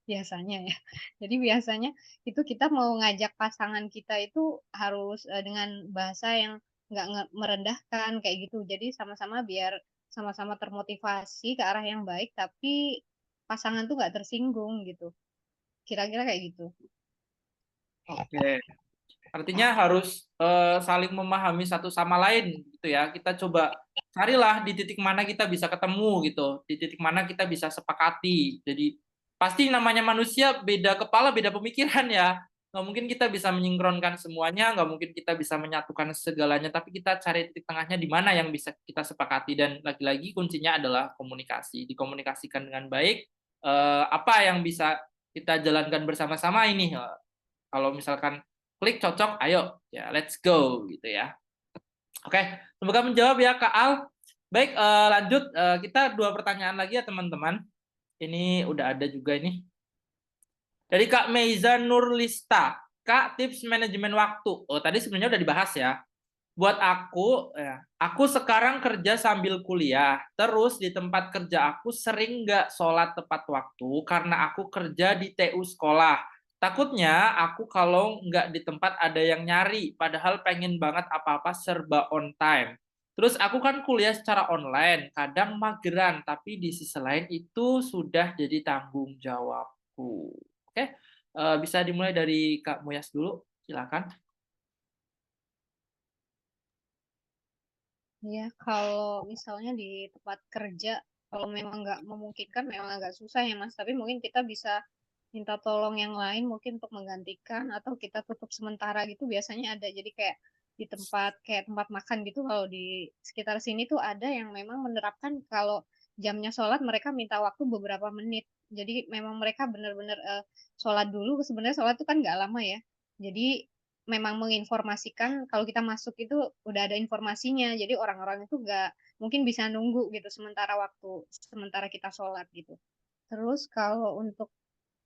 Biasanya ya. Jadi biasanya itu kita mau ngajak pasangan kita itu harus dengan bahasa yang nggak merendahkan kayak gitu. Jadi sama-sama biar sama-sama termotivasi ke arah yang baik, tapi pasangan tuh nggak tersinggung gitu. Kira-kira kayak gitu. Oke. Artinya harus saling memahami satu sama lain gitu ya. Kita coba carilah di titik mana kita bisa ketemu gitu, di titik mana kita bisa sepakati. Jadi pasti namanya manusia beda kepala, beda pemikiran ya. nggak mungkin kita bisa menyinkronkan semuanya, nggak mungkin kita bisa menyatukan segalanya, tapi kita cari titik tengahnya di mana yang bisa kita sepakati. Dan lagi-lagi kuncinya adalah komunikasi. Dikomunikasikan dengan baik, apa yang bisa kita jalankan bersama-sama ini. Kalau misalkan klik cocok, ayo ya let's go gitu ya. Oke, semoga menjawab ya Kak Al. Baik, lanjut, kita 2 pertanyaan lagi ya teman-teman. Ini udah ada juga ini. Dari Kak Meiza Nurlista, Kak, tips manajemen waktu. Oh, tadi sebenarnya udah dibahas ya. Buat aku sekarang kerja sambil kuliah. Terus di tempat kerja aku sering nggak sholat tepat waktu karena aku kerja di TU sekolah. Takutnya aku kalau nggak di tempat ada yang nyari, padahal pengen banget apa-apa serba on time. Terus aku kan kuliah secara online, kadang mageran, tapi di sisi lain itu sudah jadi tanggung jawabku. Oke, bisa dimulai dari Kak Muyas dulu, silakan. Ya, kalau misalnya di tempat kerja, kalau memang nggak memungkinkan, memang agak susah ya Mas. Tapi mungkin kita bisa minta tolong yang lain mungkin untuk menggantikan atau kita tutup sementara gitu biasanya ada. Jadi kayak di kayak tempat makan gitu kalau di sekitar sini tuh ada yang memang menerapkan kalau jamnya sholat mereka minta waktu beberapa menit. Jadi memang mereka benar-benar sholat dulu. Sebenarnya sholat itu kan nggak lama ya. Jadi memang menginformasikan kalau kita masuk itu udah ada informasinya. Jadi orang-orang itu nggak mungkin bisa nunggu gitu sementara kita sholat gitu. Terus kalau untuk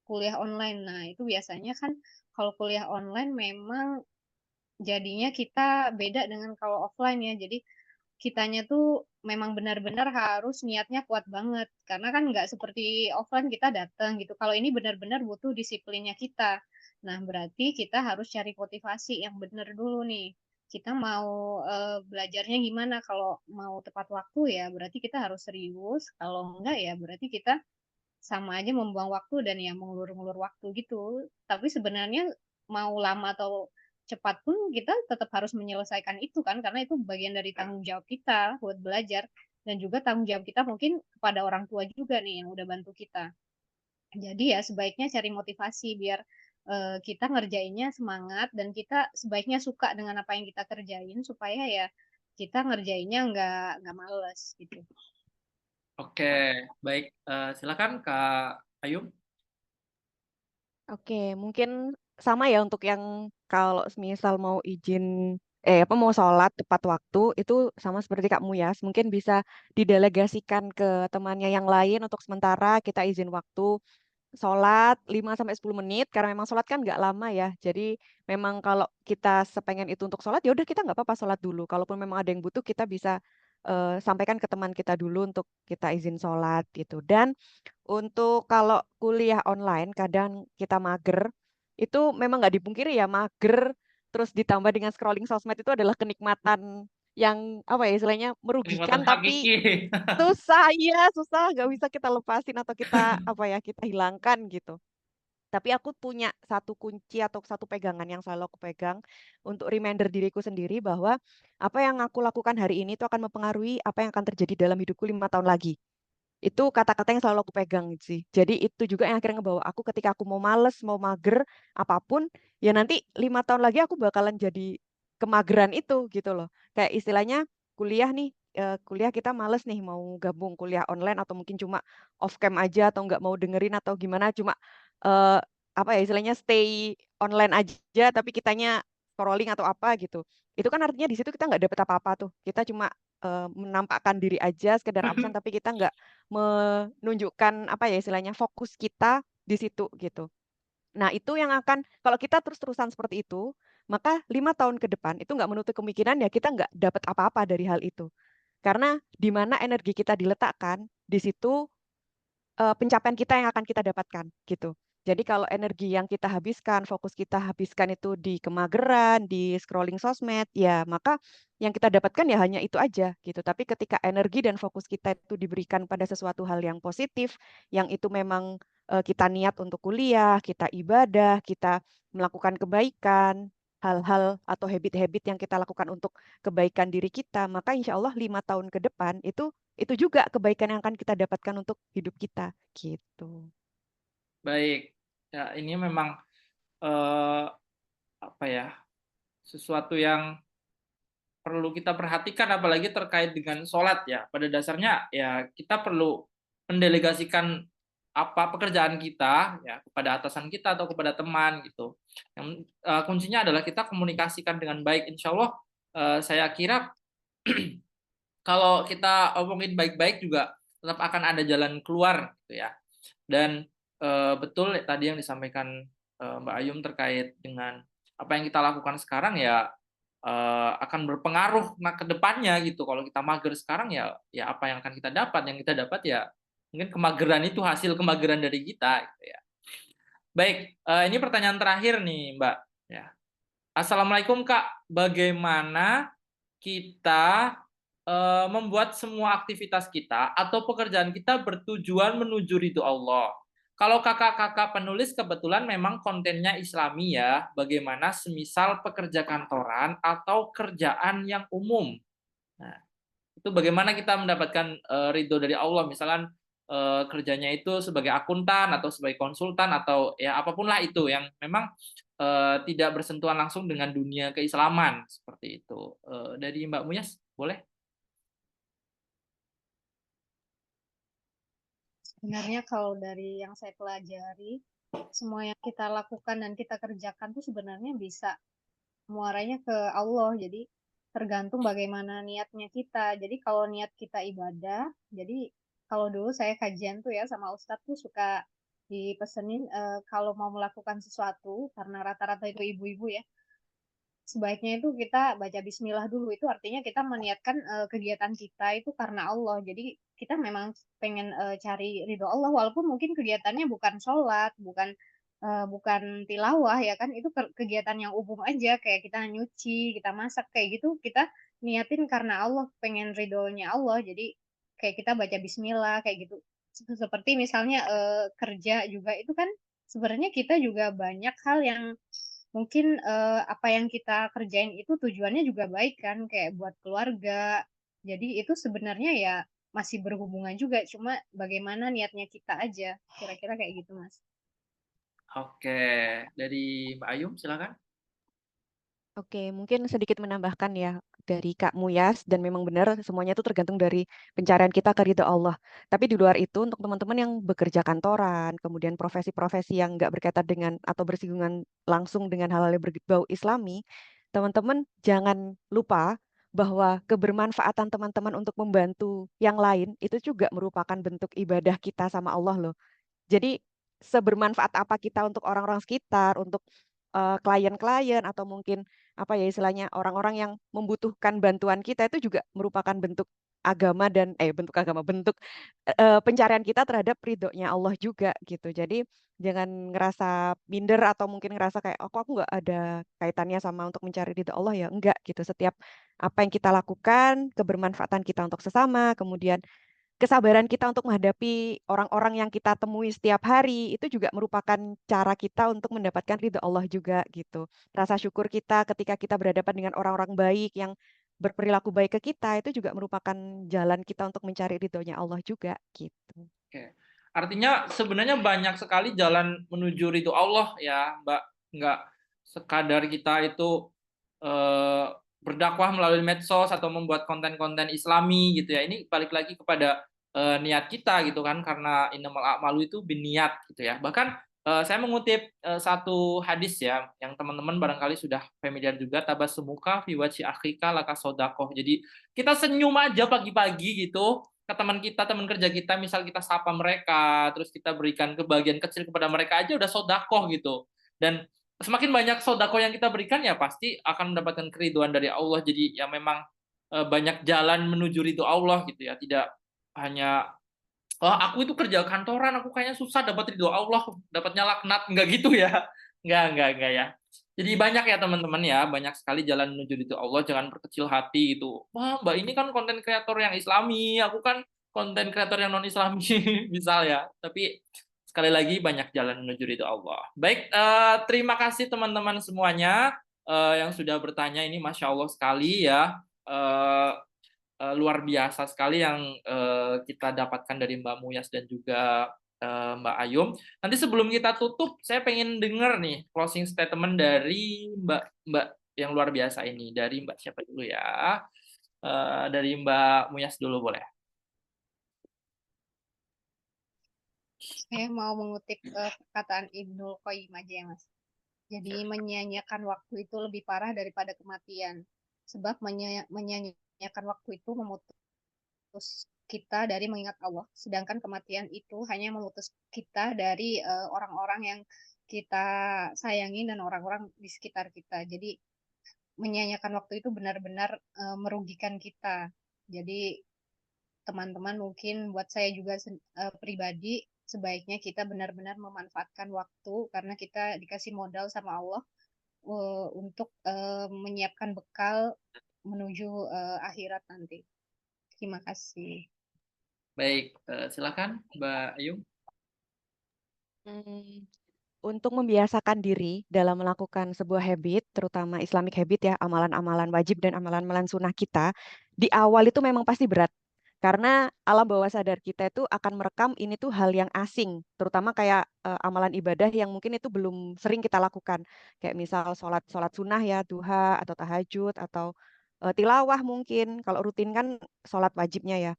kuliah online, nah itu biasanya kan kalau kuliah online memang jadinya kita beda dengan kalau offline ya. Jadi kitanya tuh memang benar-benar harus niatnya kuat banget karena kan nggak seperti offline kita datang gitu. Kalau ini benar-benar butuh disiplinnya kita. Nah, berarti kita harus cari motivasi yang benar dulu nih. Kita mau belajarnya gimana? Kalau mau tepat waktu ya berarti kita harus serius. Kalau enggak ya berarti kita sama aja membuang waktu dan ya mengulur-ngulur waktu gitu. Tapi sebenarnya mau lama atau cepat pun kita tetap harus menyelesaikan itu kan karena itu bagian dari tanggung jawab kita buat belajar dan juga tanggung jawab kita mungkin kepada orang tua juga nih yang udah bantu kita. Jadi ya sebaiknya cari motivasi biar kita ngerjainnya semangat dan kita sebaiknya suka dengan apa yang kita kerjain supaya ya kita ngerjainnya nggak males gitu. Oke, baik. Silakan Kak Ayum. Oke, mungkin sama ya untuk yang kalau misal mau izin mau sholat tepat waktu itu sama seperti Kak Muyas, mungkin bisa didelegasikan ke temannya yang lain untuk sementara kita izin waktu sholat 5 sampai 10 menit karena memang sholat kan nggak lama ya. Jadi memang kalau kita sepengen itu untuk sholat ya udah kita nggak apa-apa sholat dulu. Kalaupun memang ada yang butuh kita bisa sampaikan ke teman kita dulu untuk kita izin sholat gitu. Dan untuk kalau kuliah online kadang kita mager, itu memang nggak dipungkiri ya mager, terus ditambah dengan scrolling sosmed itu adalah kenikmatan yang apa ya istilahnya Kenikmatan merugikan tapi hakiki. susah, iya susah, nggak bisa kita lepasin atau kita apa ya kita hilangkan gitu. Tapi aku punya satu kunci atau satu pegangan yang selalu aku pegang untuk reminder diriku sendiri bahwa apa yang aku lakukan hari ini itu akan mempengaruhi apa yang akan terjadi dalam hidupku 5 tahun lagi. Itu kata-kata yang selalu aku pegang sih. Jadi itu juga yang akhirnya ngebawa aku ketika aku mau males, mau mager, apapun, ya nanti 5 tahun lagi aku bakalan jadi kemageran itu gitu loh. Kayak istilahnya kuliah nih, kuliah kita males nih mau gabung kuliah online atau mungkin cuma off cam aja atau nggak mau dengerin atau gimana, cuma eh, apa ya istilahnya stay online aja tapi kitanya scrolling atau apa gitu. Itu kan artinya di situ kita nggak dapet apa-apa tuh. Kita cuma menampakkan diri aja sekedar absen tapi kita nggak menunjukkan apa ya istilahnya fokus kita di situ gitu. Nah itu yang akan kalau kita terus-terusan seperti itu maka 5 tahun ke depan itu nggak menutup kemungkinan ya kita nggak dapat apa-apa dari hal itu. Karena di mana energi kita diletakkan di situ pencapaian kita yang akan kita dapatkan gitu. Jadi kalau energi yang kita habiskan, fokus kita habiskan itu di kemageran, di scrolling sosmed, ya maka yang kita dapatkan ya hanya itu aja gitu. Tapi ketika energi dan fokus kita itu diberikan pada sesuatu hal yang positif, yang itu memang kita niat untuk kuliah, kita ibadah, kita melakukan kebaikan, hal-hal atau habit-habit yang kita lakukan untuk kebaikan diri kita, maka insya Allah 5 tahun ke depan itu juga kebaikan yang akan kita dapatkan untuk hidup kita gitu. Baik. Ya, ini memang eh, ya, sesuatu yang perlu kita perhatikan, apalagi terkait dengan sholat ya. Pada dasarnya ya kita perlu mendelegasikan apa pekerjaan kita ya kepada atasan kita atau kepada teman gitu. Yang kuncinya adalah kita komunikasikan dengan baik. Insya Allah saya kira kalau kita omongin baik-baik juga tetap akan ada jalan keluar gitu ya. Dan betul tadi yang disampaikan Mbak Ayum terkait dengan apa yang kita lakukan sekarang ya akan berpengaruh ke depannya gitu. Kalau kita mager sekarang ya apa yang akan kita dapat? Yang kita dapat ya mungkin kemageran itu hasil kemageran dari kita gitu ya. Baik, ini pertanyaan terakhir nih Mbak ya. Assalamualaikum Kak, bagaimana kita membuat semua aktivitas kita atau pekerjaan kita bertujuan menuju ridho Allah. Kalau kakak-kakak penulis kebetulan memang kontennya Islami ya, bagaimana semisal pekerja kantoran atau kerjaan yang umum. Nah, itu bagaimana kita mendapatkan ridho dari Allah, misalkan kerjanya itu sebagai akuntan atau sebagai konsultan atau ya apapun lah itu yang memang tidak bersentuhan langsung dengan dunia keislaman seperti itu. Dari Mbak Muyas, boleh? Sebenarnya kalau dari yang saya pelajari, semua yang kita lakukan dan kita kerjakan tuh sebenarnya bisa muaranya ke Allah. Jadi tergantung bagaimana niatnya kita. Jadi kalau niat kita ibadah, jadi kalau dulu saya kajian tuh ya sama Ustadz tuh suka dipesenin kalau mau melakukan sesuatu, karena rata-rata itu ibu-ibu ya, sebaiknya itu kita baca bismillah dulu. Itu artinya kita meniatkan kegiatan kita itu karena Allah. Jadi kita memang pengen cari ridho Allah walaupun mungkin kegiatannya bukan sholat, bukan tilawah ya kan. Itu kegiatan yang umum aja kayak kita nyuci, kita masak kayak gitu, kita niatin karena Allah, pengen ridhonya Allah. Jadi kayak kita baca bismillah kayak gitu. Seperti misalnya kerja juga itu kan sebenarnya kita juga banyak hal yang mungkin apa yang kita kerjain itu tujuannya juga baik kan, kayak buat keluarga. Jadi itu sebenarnya ya masih berhubungan juga, cuma bagaimana niatnya kita aja. Kira-kira kayak gitu, Mas. Oke, dari Mbak Ayum silakan. Oke, mungkin sedikit menambahkan ya dari Kak Muyas, dan memang benar semuanya itu tergantung dari pencarian kita ke ridho Allah. Tapi di luar itu untuk teman-teman yang bekerja kantoran, kemudian profesi-profesi yang nggak berkaitan dengan atau bersinggungan langsung dengan hal-hal yang berbau Islami, teman-teman jangan lupa bahwa kebermanfaatan teman-teman untuk membantu yang lain itu juga merupakan bentuk ibadah kita sama Allah loh. Jadi sebermanfaat apa kita untuk orang-orang sekitar, untuk klien-klien atau mungkin apa ya istilahnya orang-orang yang membutuhkan bantuan kita, itu juga merupakan bentuk agama dan bentuk pencarian kita terhadap ridhonya Allah juga gitu. Jadi jangan ngerasa minder atau mungkin ngerasa kayak oh, kok aku nggak ada kaitannya sama untuk mencari ridho Allah ya, enggak gitu. Setiap apa yang kita lakukan, kebermanfaatan kita untuk sesama, kemudian kesabaran kita untuk menghadapi orang-orang yang kita temui setiap hari itu juga merupakan cara kita untuk mendapatkan ridho Allah juga gitu. Rasa syukur kita ketika kita berhadapan dengan orang-orang baik yang berperilaku baik ke kita itu juga merupakan jalan kita untuk mencari ridhonya Allah juga gitu. Oke. Artinya sebenarnya banyak sekali jalan menuju ridho Allah ya, Mbak. Nggak sekadar kita itu berdakwah melalui medsos atau membuat konten-konten Islami gitu ya. Ini balik lagi kepada niat kita gitu kan, karena innamal a'malu itu binniat gitu ya. Bahkan saya mengutip satu hadis ya, yang teman-teman barangkali sudah familiar juga, tabassumuka fi wajhi akhika laka sodakoh. Jadi kita senyum aja pagi-pagi gitu ke teman kita, teman kerja kita, misal kita sapa mereka, terus kita berikan kebahagiaan kecil kepada mereka aja udah sodakoh gitu. Dan semakin banyak sodakoh yang kita berikan ya pasti akan mendapatkan keriduan dari Allah. Jadi ya memang banyak jalan menuju ridho Allah gitu ya. Tidak hanya oh aku itu kerja kantoran, aku kayaknya susah dapat ridho Allah, dapatnya laknat, enggak gitu ya. Enggak ya. Jadi banyak ya teman-teman ya, banyak sekali jalan menuju ridho Allah, jangan berkecil hati gitu. Wah, Mbak ini kan konten kreator yang Islami, aku kan konten kreator yang non Islami, misal ya. Tapi sekali lagi banyak jalan menuju ridho Allah. Baik, terima kasih teman-teman semuanya yang sudah bertanya, ini Masya Allah sekali ya. Luar biasa sekali yang kita dapatkan dari Mbak Muyas dan juga Mbak Ayum. Nanti sebelum kita tutup, saya pengen dengar nih closing statement dari Mbak yang luar biasa ini. Dari Mbak siapa dulu ya? Dari Mbak Muyas dulu boleh. Saya mau mengutip perkataan Ibnul Qayyim aja ya, Mas. Jadi menyia-nyiakan waktu itu lebih parah daripada kematian. Sebab menyia-nyiakan waktu itu memutus kita dari mengingat Allah. Sedangkan kematian itu hanya memutus kita dari orang-orang yang kita sayangi dan orang-orang di sekitar kita. Jadi menyia-nyiakan waktu itu benar-benar merugikan kita. Jadi teman-teman mungkin buat saya juga pribadi sebaiknya kita benar-benar memanfaatkan waktu karena kita dikasih modal sama Allah untuk menyiapkan bekal menuju akhirat nanti. Terima kasih. Baik, silakan Mbak Ayum. Untuk membiasakan diri dalam melakukan sebuah habit, terutama Islamic habit ya, amalan-amalan wajib dan amalan-amalan sunnah kita, di awal itu memang pasti berat. Karena alam bawah sadar kita itu akan merekam ini tuh hal yang asing, terutama kayak amalan ibadah yang mungkin itu belum sering kita lakukan. Kayak misal sholat sunnah ya, duha atau tahajud atau tilawah mungkin. Kalau rutin kan sholat wajibnya ya.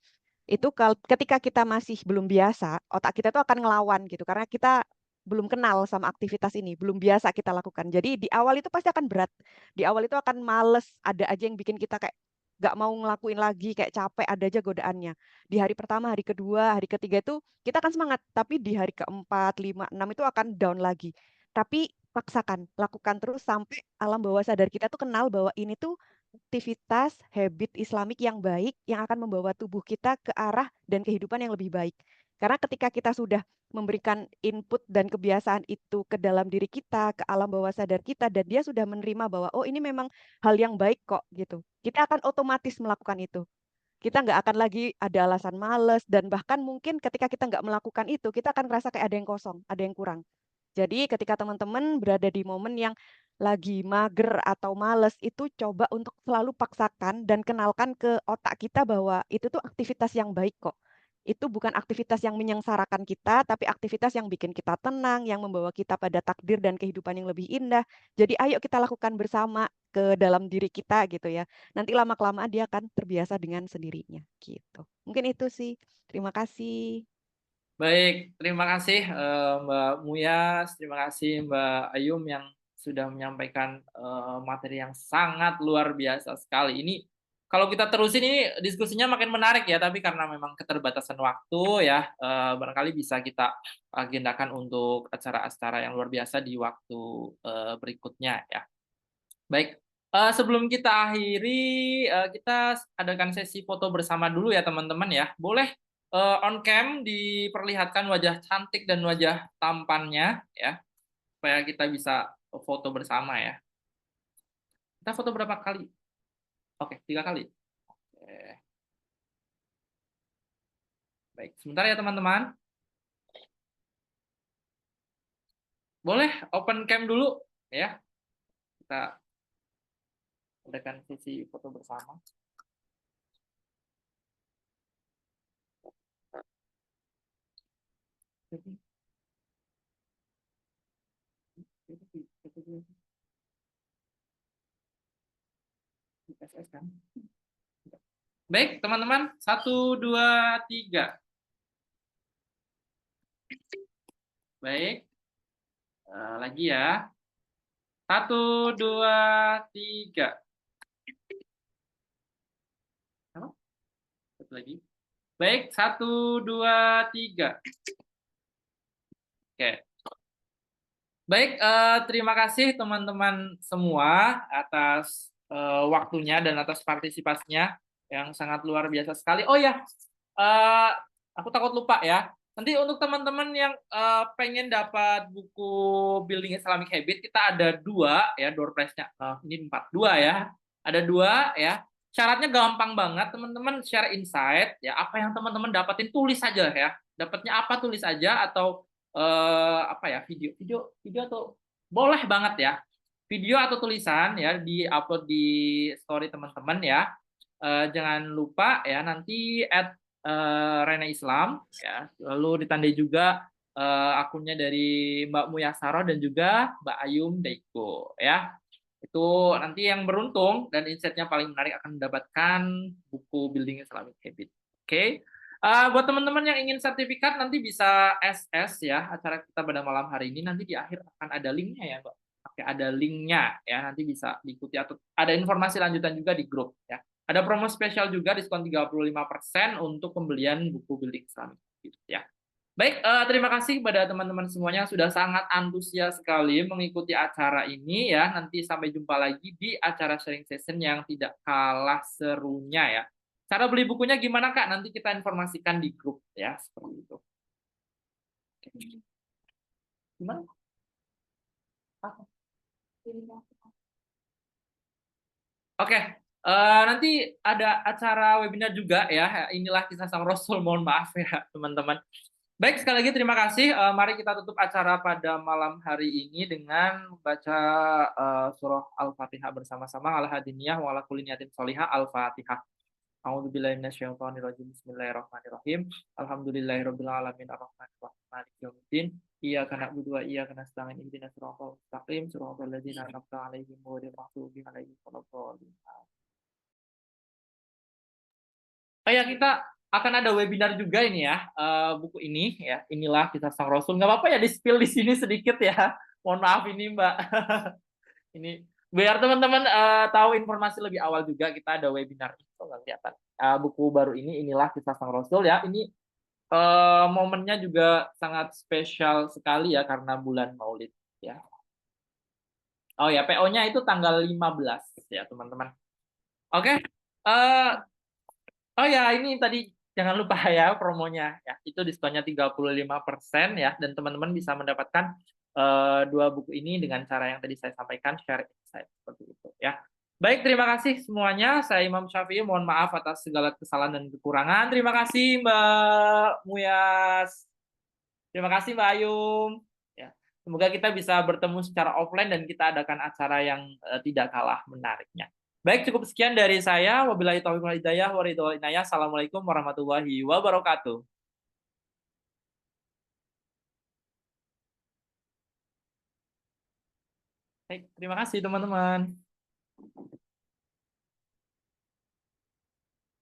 Itu ketika kita masih belum biasa, otak kita tuh akan ngelawan gitu. Karena kita belum kenal sama aktivitas ini, belum biasa kita lakukan. Jadi di awal itu pasti akan berat. Di awal itu akan males, ada aja yang bikin kita kayak gak mau ngelakuin lagi, kayak capek, ada aja godaannya. Di hari pertama, hari kedua, hari ketiga itu kita akan semangat, tapi di hari keempat, lima, enam itu akan down lagi. Tapi paksakan, lakukan terus sampai alam bawah sadar kita tuh kenal bahwa ini tuh aktivitas habit Islamik yang baik yang akan membawa tubuh kita ke arah dan kehidupan yang lebih baik. Karena ketika kita sudah memberikan input dan kebiasaan itu ke dalam diri kita, ke alam bawah sadar kita, dan dia sudah menerima bahwa, oh ini memang hal yang baik kok, gitu. Kita akan otomatis melakukan itu. Kita nggak akan lagi ada alasan males, dan bahkan mungkin ketika kita nggak melakukan itu, kita akan merasa kayak ada yang kosong, ada yang kurang. Jadi ketika teman-teman berada di momen yang lagi mager atau males, itu coba untuk selalu paksakan dan kenalkan ke otak kita bahwa itu tuh aktivitas yang baik kok. Itu bukan aktivitas yang menyengsarakan kita, tapi aktivitas yang bikin kita tenang, yang membawa kita pada takdir dan kehidupan yang lebih indah. Jadi ayo kita lakukan bersama ke dalam diri kita gitu ya. Nanti lama-kelamaan dia akan terbiasa dengan sendirinya gitu. Mungkin itu sih. Terima kasih. Baik, terima kasih Mbak Muyas, terima kasih Mbak Ayum yang sudah menyampaikan materi yang sangat luar biasa sekali. Ini kalau kita terusin ini diskusinya makin menarik ya, tapi karena memang keterbatasan waktu ya, barangkali bisa kita agendakan untuk acara-acara yang luar biasa di waktu berikutnya ya. Baik, sebelum kita akhiri, kita adakan sesi foto bersama dulu ya teman-teman ya. Boleh on cam diperlihatkan wajah cantik dan wajah tampannya ya, supaya kita bisa foto bersama ya. Kita foto berapa kali? Oke, 3 kali. Oke. Baik, sebentar ya teman-teman. Boleh open cam dulu ya. Kita adakan sesi foto bersama. Baik, teman-teman. 1, 2, 3. Baik. Lagi ya. 1, 2, 3. Satu lagi. Baik, 1, 2, 3. Oke. Baik, terima kasih teman-teman semua atas waktunya dan atas partisipasinya yang sangat luar biasa sekali. Oh ya, aku takut lupa ya. Nanti untuk teman-teman yang pengen dapat buku Building Islamic Habit, kita ada 2 ya, door prize-nya. Ini 4, 2 ya. Ada 2 ya. Syaratnya gampang banget, teman-teman share insight ya. Apa yang teman-teman dapatin tulis saja ya. Dapatnya apa tulis aja, atau apa ya, video atau boleh banget ya, video atau tulisan ya, di upload di story teman-teman ya. Jangan lupa ya, nanti Rena Islam, ya. Lalu ditandai juga akunnya dari Mbak Muyasaro dan juga Mbak Ayum Daiko, ya. Itu nanti yang beruntung dan insight-nya paling menarik akan mendapatkan buku Building Islamic Habit. Oke. Buat teman-teman yang ingin sertifikat nanti bisa SS ya acara kita pada malam hari ini, nanti di akhir akan ada linknya ya Mbak. Oke, ada linknya ya, nanti bisa diikuti atau ada informasi lanjutan juga di grup ya. Ada promo spesial juga diskon 35% untuk pembelian buku Building Islamic gitu ya. Baik, terima kasih kepada teman-teman semuanya yang sudah sangat antusias sekali mengikuti acara ini ya. Nanti sampai jumpa lagi di acara sharing session yang tidak kalah serunya ya. Cara beli bukunya gimana Kak? Nanti kita informasikan di grup ya, seperti itu. Oke. Gimana? Apa? Oke, nanti ada acara webinar juga ya. Inilah kisah sang Rasul. Mohon maaf ya teman-teman. Baik, sekali lagi terima kasih. Mari kita tutup acara pada malam hari ini dengan membaca surah Al-Fatihah bersama-sama. Al-Hadiniyah wa ala kulli niyatin sholihah. Al-Fatihah. A'udzubillahi minasyaitonirrajim. Bismillahirrahmanirrahim. Alhamdulillahirabbil alamin arrahmanirrahim maliki yaumiddin. Iyyaka na'budu wa iyyaka nasta'in ihdinas siratal mustaqim siratal ladzina an'amta 'alaihim ghairil maghdubi 'alaihim waladdallin. Oh ya, kita akan ada webinar juga ini ya, buku ini ya, inilah kisah sang Rasul. Nggak apa-apa ya di-spill di sini sedikit ya. Mohon maaf ini Mbak. Ini biar teman-teman tahu informasi lebih awal juga, kita ada webinar itu nggak kelihatan. Buku baru ini inilah kisah sang Rasul ya. Ini momennya juga sangat spesial sekali ya karena bulan Maulid ya. Oh ya, PO-nya itu tanggal 15 ya teman-teman. Oke. Oh ya, ini tadi jangan lupa ya promonya ya. Itu diskonnya 35% ya, dan teman-teman bisa mendapatkan dua buku ini dengan cara yang tadi saya sampaikan, share insight seperti itu ya. Baik, terima kasih semuanya. Saya Imam Syafi'i, mohon maaf atas segala kesalahan dan kekurangan. Terima kasih Mbak Muyas. Terima kasih Mbak Ayum. Ya. Semoga kita bisa bertemu secara offline dan kita adakan acara yang tidak kalah menariknya. Baik, cukup sekian dari saya. Wabillahi taufiq wal hidayah wa ridho wal inayah. Assalamualaikum warahmatullahi wabarakatuh. Baik, terima kasih teman-teman.